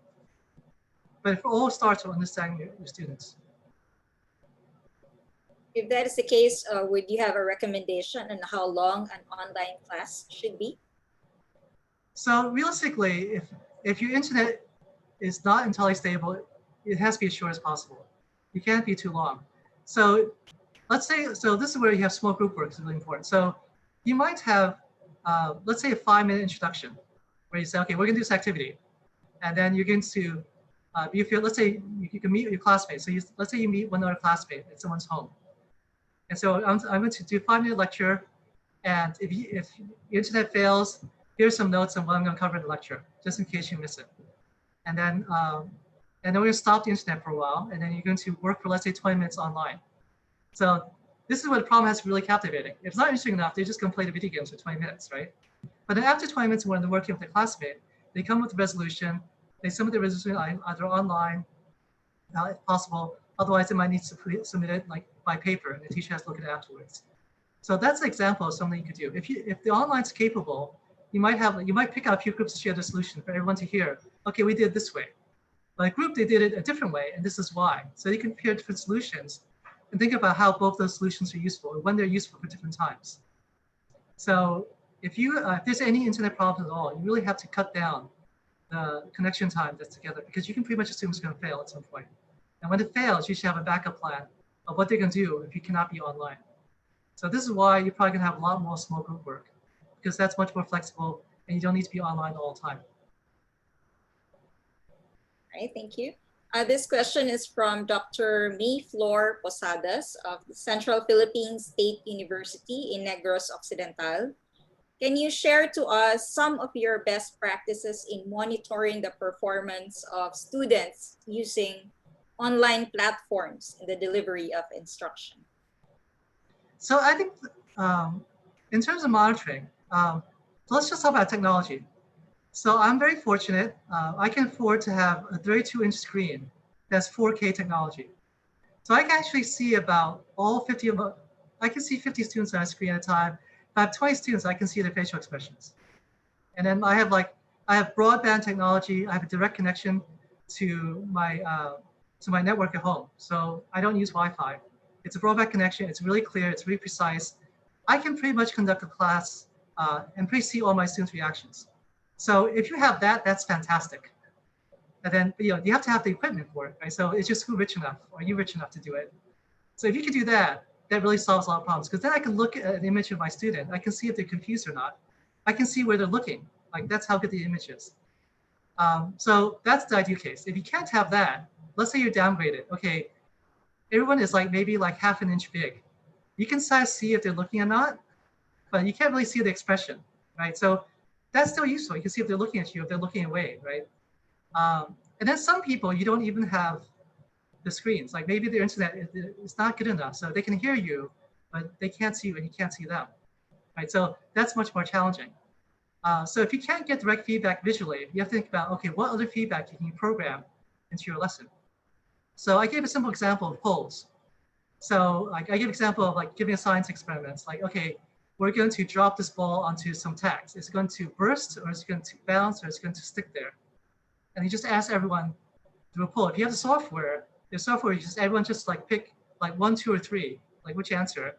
But it all starts with understanding your students. If that is the case, would you have a recommendation on how long an online class should be? So realistically, if your internet is not entirely stable, it has to be as short as possible. You can't be too long. So let's say, so this is where you have small group work is really important. So you might have, let's say a 5-minute introduction where you say, okay, we're gonna do this activity. And then you're going to, let's say you can meet with your classmates. So let's say you meet one other classmate at someone's home. And so I'm going to do a 5-minute lecture. And if your internet fails, here's some notes on what I'm going to cover in the lecture, just in case you miss it. And then we're going to stop the internet for a while, and then you're going to work for, let's say, 20 minutes online. So this is where the problem has to be really captivating. If it's not interesting enough, they're just going to play the video games for 20 minutes, right? But then after 20 minutes, when they're working with their classmate, they come with a resolution. They submit the resolution either online, if possible. Otherwise, they might need to submit it like by paper, and the teacher has to look at it afterwards. So that's an example of something you could do. If the online's capable, you might pick out a few groups to share the solution for everyone to hear. Okay, we did it this way. But a group, they did it a different way, and this is why. So you can compare different solutions and think about how both those solutions are useful and when they're useful for different times. So if there's any internet problems at all, you really have to cut down the connection time that's together, because you can pretty much assume it's going to fail at some point. And when it fails, you should have a backup plan of what they're going to do if you cannot be online. So this is why you're probably going to have a lot more small group work, because that's much more flexible and you don't need to be online all the time. All right, thank you. This question is from Dr. May Flor Posadas of the Central Philippine State University in Negros Occidental. Can you share to us some of your best practices in monitoring the performance of students using online platforms in the delivery of instruction? So I think in terms of monitoring, let's just talk about technology. So I'm very fortunate. I can afford to have a 32-inch screen that's 4K technology. So I can actually see about all 50 of I can see 50 students on a screen at a time. If I have 20 students, I can see their facial expressions. And then I have broadband technology. I have a direct connection to my network at home. So I don't use Wi-Fi. It's a broadband connection. It's really clear. It's really precise. I can pretty much conduct a class and see all my students' reactions. So if you have that, that's fantastic. And then you have to have the equipment for it, right? So it's just who rich enough? Are you rich enough to do it? So if you can do that, that really solves a lot of problems, because then I can look at an image of my student. I can see if they're confused or not. I can see where they're looking. Like, that's how good the image is. So that's the ideal case. If you can't have that, let's say you're downgraded. Okay, everyone is maybe half an inch big. You can see if they're looking or not, but you can't really see the expression, right? So that's still useful. You can see if they're looking at you, if they're looking away, right? And then some people, you don't even have the screens. Like, maybe their internet is not good enough, so they can hear you, but they can't see you and you can't see them, right? So that's much more challenging. So if you can't get direct feedback visually, you have to think about, okay, what other feedback can you program into your lesson? So I gave a simple example of polls. So I gave an example of giving a science experiments. Okay, we're going to drop this ball onto some text. Is it going to burst, or is it going to bounce, or is it going to stick there? And you just ask everyone to do a poll. If you have the software, everyone just pick 1, 2, or 3, which answer,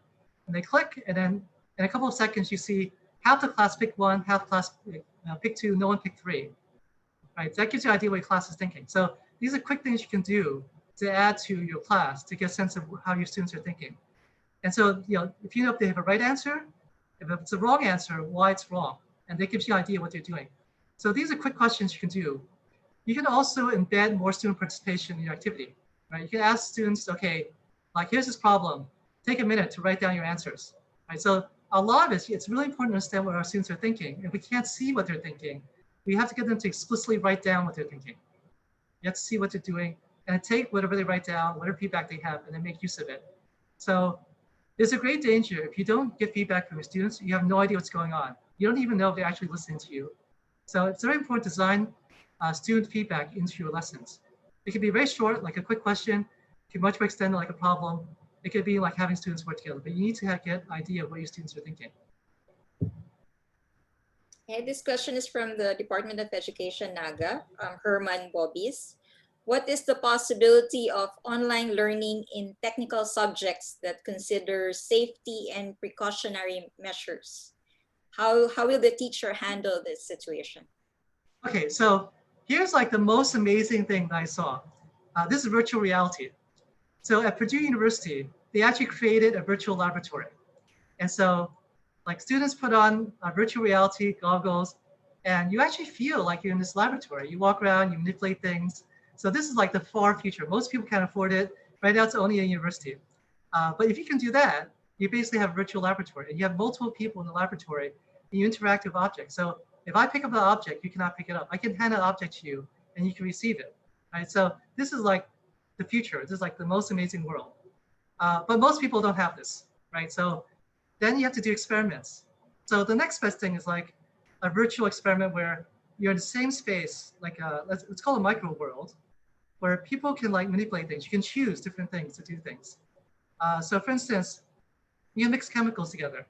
and they click, and then in a couple of seconds you see half the class pick 1, half the class pick 2, no one picked 3. Right? That gives you an idea what your class is thinking. So these are quick things you can do to add to your class to get a sense of how your students are thinking. And so if you know if they have a right answer, if it's a wrong answer, why it's wrong, and that gives you an idea what they're doing. So these are quick questions you can do. You can also embed more student participation in your activity, right? You can ask students, okay, here's this problem. Take a minute to write down your answers, right? So a lot of it's really important to understand what our students are thinking. If we can't see what they're thinking, we have to get them to explicitly write down what they're thinking. You have to see what they're doing and take whatever they write down, whatever feedback they have, and then make use of it. So there's a great danger if you don't get feedback from your students, you have no idea what's going on. You don't even know if they're actually listening to you. So it's very important to design student feedback into your lessons. It can be very short, like a quick question. It can much more extended, like a problem. It could be like having students work together, but you need to get an idea of what your students are thinking. Okay, this question is from the Department of Education, NAGA, Herman Bobis. What is the possibility of online learning in technical subjects that consider safety and precautionary measures? How will the teacher handle this situation? Okay, so here's the most amazing thing that I saw. This is virtual reality. So at Purdue University, they actually created a virtual laboratory. And so students put on virtual reality goggles, and you actually feel like you're in this laboratory. You walk around, you manipulate things. So this is the far future. Most people can't afford it. Right now it's only a university. But if you can do that, you basically have a virtual laboratory, and you have multiple people in the laboratory, and you interact with objects. So if I pick up an object, you cannot pick it up. I can hand an object to you, and you can receive it. Right? So this is the future. This is the most amazing world. But most people don't have this, right? So then you have to do experiments. So the next best thing is a virtual experiment where you're in the same space, it's called a micro world, where people can manipulate things. You can choose different things to do things. So for instance, you mix chemicals together.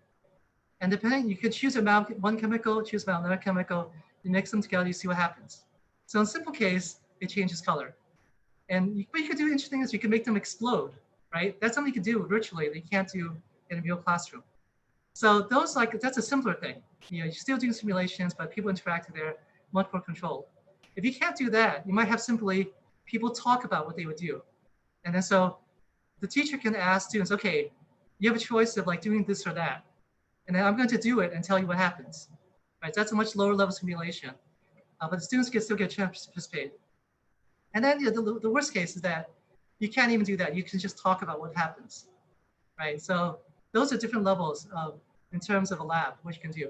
And depending, you can choose about one chemical, choose about another chemical, you mix them together, you see what happens. So in a simple case, it changes color. And what you can do interesting is you can make them explode, right? That's something you can do virtually that you can't do in a real classroom. So those that's a simpler thing. You're still doing simulations, but people interact there, much more controlled. If you can't do that, you might have simply people talk about what they would do. And then so the teacher can ask students, okay, you have a choice of like doing this or that. And then I'm going to do it and tell you what happens. Right? That's a much lower level simulation. But the students can still get a chance to participate. And then the worst case is that you can't even do that. You can just talk about what happens. Right? So those are different levels in terms of a lab, what you can do.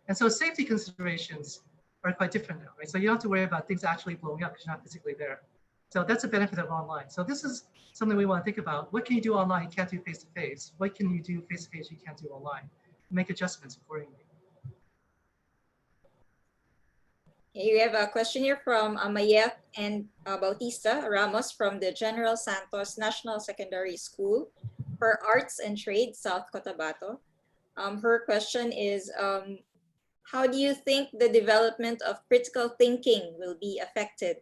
And so safety considerations are quite different now, right? So you don't have to worry about things actually blowing up because you're not physically there. So that's a benefit of online. So this is something we want to think about. What can you do online you can't do face-to-face? What can you do face-to-face you can't do online? Make adjustments accordingly. Okay, we have a question here from Mayet and Bautista Ramos from the General Santos National Secondary School for Arts and Trade, South Cotabato. Her question is, how do you think the development of critical thinking will be affected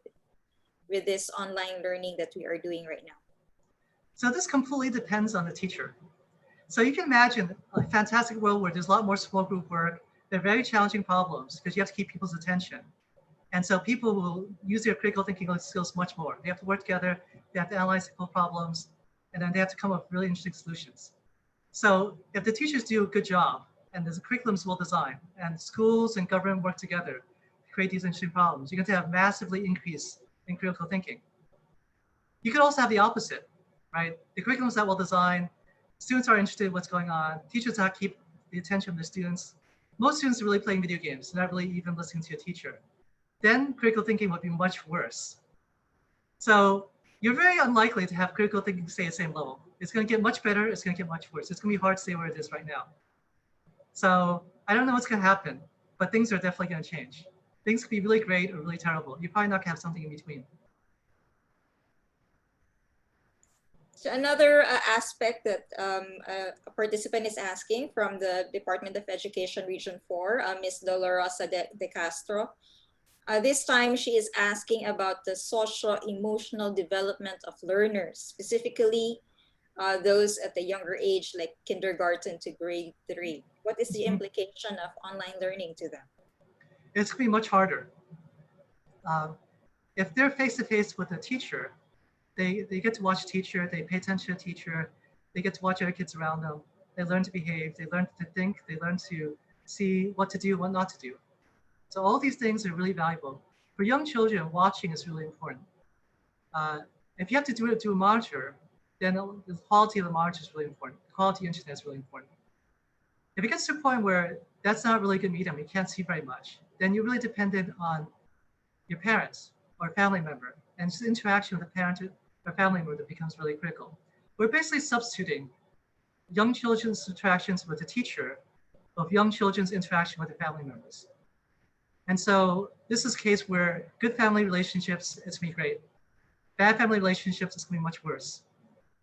with this online learning that we are doing right now? So this completely depends on the teacher. So you can imagine a fantastic world where there's a lot more small group work. They're very challenging problems because you have to keep people's attention. And so people will use their critical thinking skills much more. They have to work together, they have to analyze simple problems, and then they have to come up with really interesting solutions. So if the teachers do a good job, and there's curriculums well designed, and schools and government work together to create these interesting problems, you're going to have massively increase in critical thinking. You could also have the opposite, right? The curriculum is not well designed, students are interested in what's going on, teachers have to keep the attention of their students. Most students are really playing video games, they're not really even listening to a teacher. Then critical thinking would be much worse. So you're very unlikely to have critical thinking stay at the same level. It's going to get much better, it's going to get much worse. It's going to be hard to stay where it is right now. So I don't know what's going to happen, but things are definitely going to change. Things could be really great or really terrible. You're probably not going to have something in between. So another aspect that a participant is asking from the Department of Education Region 4, Ms. Dolorosa de Castro. This time she is asking about the socio-emotional development of learners, specifically those at the younger age, like kindergarten to grade 3. What is the implication of online learning to them? It's going to be much harder. If they're face-to-face with a teacher, they get to watch a teacher, they pay attention to a teacher, they get to watch other kids around them, they learn to behave, they learn to think, they learn to see what to do, what not to do. So all these things are really valuable. For young children, watching is really important. If you have to do it to a monitor, then the quality of the monitor is really important. The quality of internet is really important. If it gets to a point where that's not really a good medium, you can't see very much, then you're really dependent on your parents or a family member. And it's the interaction with the parent or family member that becomes really critical. We're basically substituting young children's interactions with the teacher of young children's interaction with the family members. And so this is a case where good family relationships, it's gonna be great. Bad family relationships, it's gonna be much worse.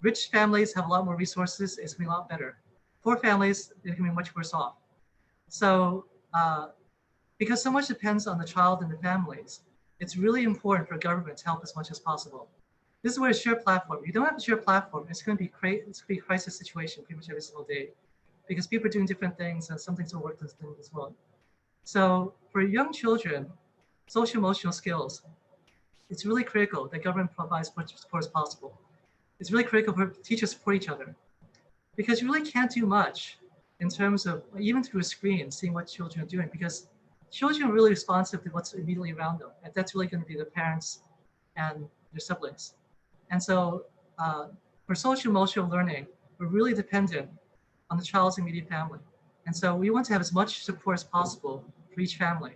Rich families have a lot more resources, it's gonna be a lot better. Poor families, they're gonna be much worse off. So because so much depends on the child and the families, it's really important for government to help as much as possible. This is where a shared platform, if you don't have a shared platform, it's gonna be a crisis situation pretty much every single day because people are doing different things and some things will work as well. So for young children, social emotional skills, it's really critical that government provides as much support as possible. It's really critical for teachers to support each other because you really can't do much in terms of even through a screen, seeing what children are doing because children are really responsive to what's immediately around them. And that's really going to be the parents and their siblings. And so for social emotional learning, we're really dependent on the child's immediate family. And so we want to have as much support as possible for each family.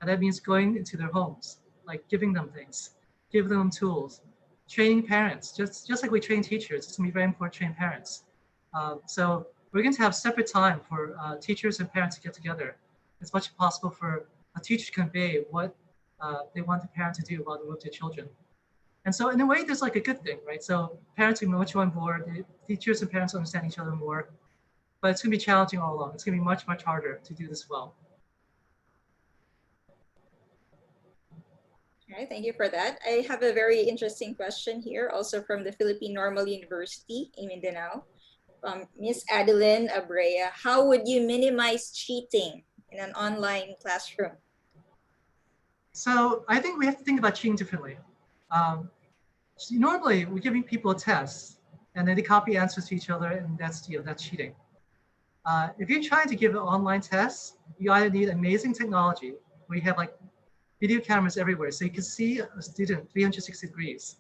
And that means going into their homes, like giving them things, giving them tools, training parents, just like we train teachers, it's gonna be very important to train parents. So we're going to have separate time for teachers and parents to get together as much as possible for a teacher to convey what they want the parent to do while they're with their children. And so in a way, there's like a good thing, right? So parents are much more on board, teachers and parents understand each other more, but it's gonna be challenging all along. It's gonna be much, much harder to do this well. All right, thank you for that. I have a very interesting question here, also from the Philippine Normal University in Mindanao. Miss Adeline Abrea, how would you minimize cheating in an online classroom? So I think we have to think about cheating differently. Um, Normally, we're giving people tests, and then they copy answers to each other, and that's cheating. If you're trying to give an online test, you either need amazing technology where you have like video cameras everywhere, so you can see a student 360 degrees,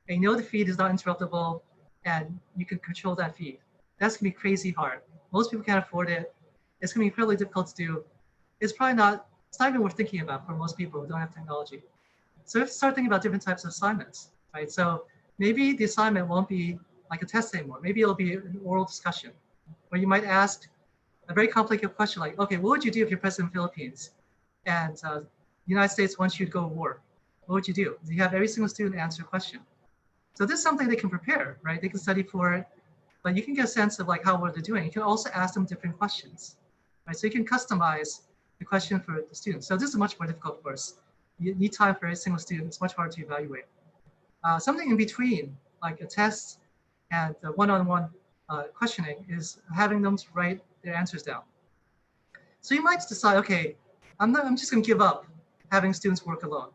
and you know the feed is not interruptible, and you can control that feed. That's gonna be crazy hard. Most people can't afford it. It's gonna be incredibly difficult to do. It's probably not. It's not even worth thinking about for most people who don't have technology. So we have to start thinking about different types of assignments, right? So maybe the assignment won't be like a test anymore. Maybe it'll be an oral discussion where you might ask a very complicated question like, okay, what would you do if you're president of the Philippines and the United States wants you to go to war? What would you do? You have every single student answer a question. So this is something they can prepare, right? They can study for it, but you can get a sense of like how well they're doing. You can also ask them different questions, right? So you can customize the question for the students. So this is much more difficult, of course. You need time for every single student. It's much harder to evaluate. Something in between, like a test and one-on-one questioning, is having them write their answers down. So you might decide, okay, I'm just going to give up having students work alone.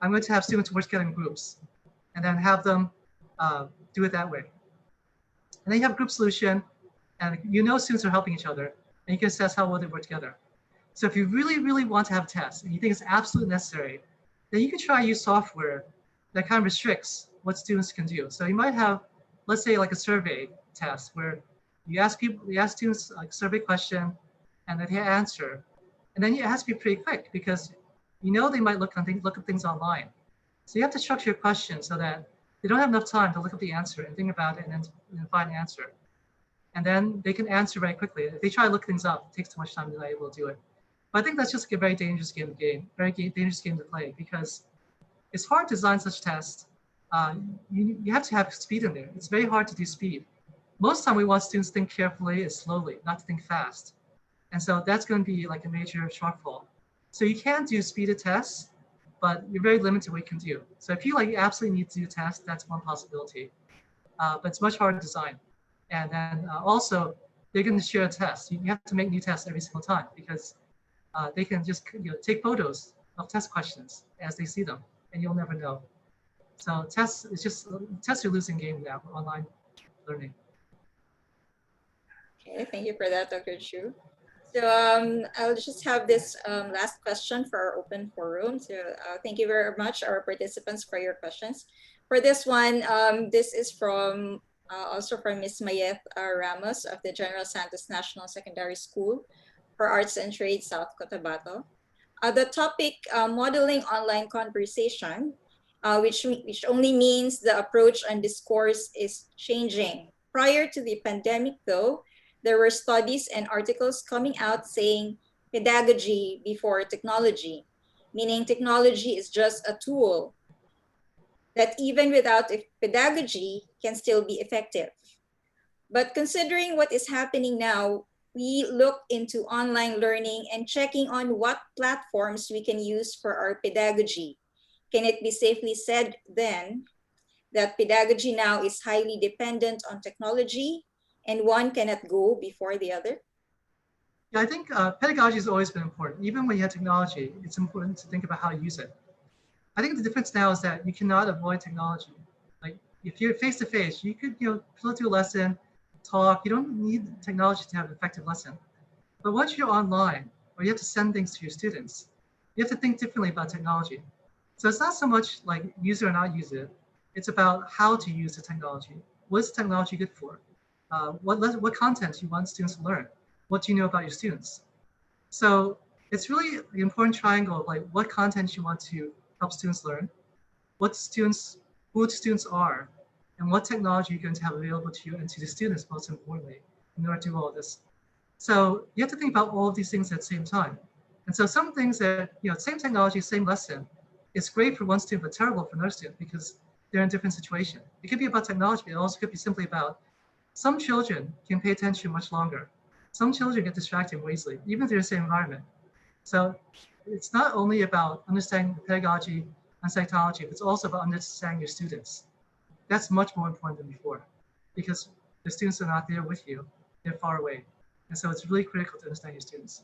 I'm going to have students work together in groups, and then have them do it that way. And then you have a group solution, and you know students are helping each other, and you can assess how well they work together. So if you really, really want to have tests and you think it's absolutely necessary, then you can try to use software that kind of restricts what students can do. So you might have, let's say like a survey test where you ask students like a survey question and then they answer. And then it has to be pretty quick because you know they might look up things online. So you have to structure your question so that they don't have enough time to look up the answer and think about it and then find an answer. And then they can answer very quickly. If they try to look things up, it takes too much time, they're not able to do it. But I think that's just a very dangerous game to play because it's hard to design such tests. You have to have speed in there. It's very hard to do speed. Most of the time we want students to think carefully and slowly, not to think fast. And so that's going to be like a major shortfall. So you can do speeded tests, but you're very limited what you can do. So if you absolutely need to do tests, that's one possibility. But it's much harder to design. And then also, they're going to share a test. You have to make new tests every single time because they can just take photos of test questions as they see them, and you'll never know. So tests are losing game now for online learning. Okay, thank you for that, Dr. Chu. So I'll just have this last question for our open forum. So thank you very much, our participants, for your questions. For this one, this is from also from Ms. Mayeth Ramos of the General Santos National Secondary School for Arts and Trades, South Cotabato. The topic, modeling online conversation, which only means the approach and discourse is changing. Prior to the pandemic, though, there were studies and articles coming out saying pedagogy before technology, meaning technology is just a tool that even without pedagogy can still be effective. But considering what is happening now, we look into online learning and checking on what platforms we can use for our pedagogy. Can it be safely said then that pedagogy now is highly dependent on technology and one cannot go before the other? Yeah, I think pedagogy has always been important. Even when you have technology, it's important to think about how to use it. I think the difference now is that you cannot avoid technology. Like if you're face to face, you could flow through a lesson, talk. You don't need technology to have an effective lesson. But once you're online, or you have to send things to your students, you have to think differently about technology. So it's not so much like use it or not use it. It's about how to use the technology. What is the technology good for? What content you want students to learn? What do you know about your students? So it's really the important triangle of like what content you want to help students learn, who the students are, and what technology you're going to have available to you and to the students, most importantly, in order to do all of this. So you have to think about all of these things at the same time. And so some things that, same technology, same lesson, it's great for one student, but terrible for another student because they're in a different situation. It could be about technology, but it also could be simply about some children can pay attention much longer. Some children get distracted more easily, even if they're in the same environment. So it's not only about understanding pedagogy and psychology, but it's also about understanding your students. That's much more important than before because the students are not there with you, they're far away. And so it's really critical to understand your students.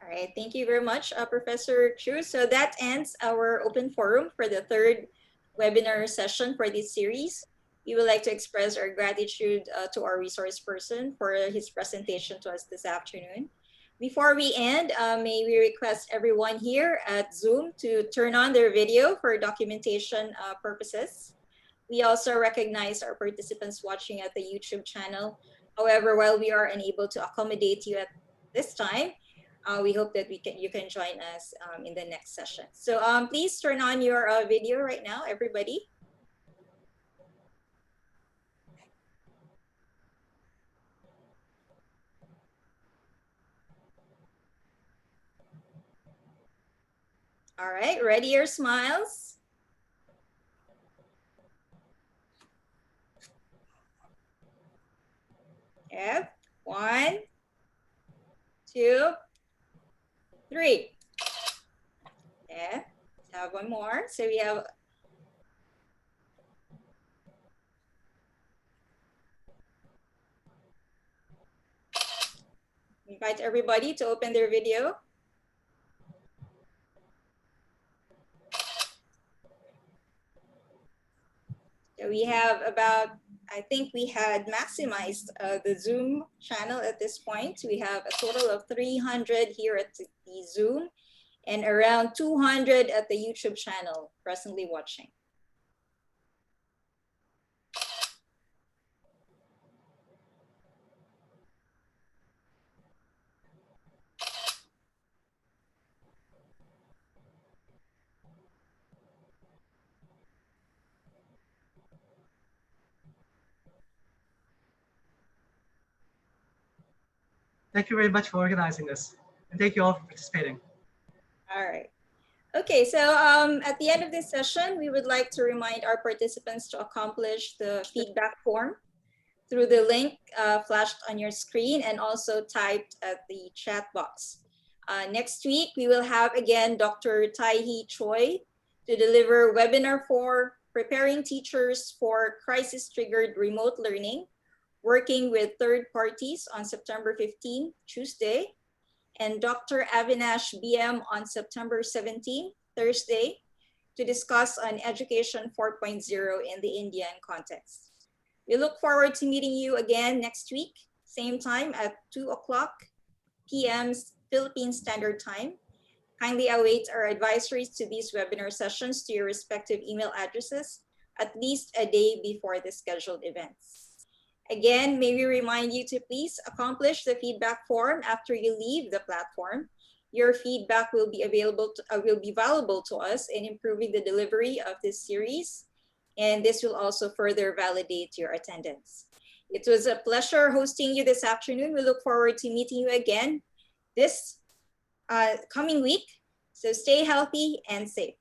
All right, thank you very much, Professor Chu. So that ends our open forum for the third webinar session for this series. We would like to express our gratitude to our resource person for his presentation to us this afternoon. Before we end, may we request everyone here at Zoom to turn on their video for documentation purposes. We also recognize our participants watching at the YouTube channel. However, while we are unable to accommodate you at this time, we hope that you can join us in the next session. So please turn on your video right now, everybody. All right, ready your smiles? Yep, 1, 2, 3. Yeah, let's have one more. So we have invite everybody to open their video. So we have about, I think we had maximized the Zoom channel at this point. We have a total of 300 here at the Zoom and around 200 at the YouTube channel presently watching. Thank you very much for organizing this. And thank you all for participating. All right. Okay, so at the end of this session, we would like to remind our participants to accomplish the feedback form through the link flashed on your screen and also typed at the chat box. Next week, we will have again Dr. Tai-hee Choi to deliver webinar for preparing teachers for crisis-triggered remote learning, working with third parties on September 15, Tuesday, and Dr. Avinash BM on September 17, Thursday, to discuss on Education 4.0 in the Indian context. We look forward to meeting you again next week, same time at 2:00 p.m. Philippine Standard Time. Kindly await our advisories to these webinar sessions to your respective email addresses at least a day before the scheduled events. Again, may we remind you to please accomplish the feedback form after you leave the platform. Your feedback will be valuable to us in improving the delivery of this series, and this will also further validate your attendance. It was a pleasure hosting you this afternoon. We look forward to meeting you again this coming week. So stay healthy and safe.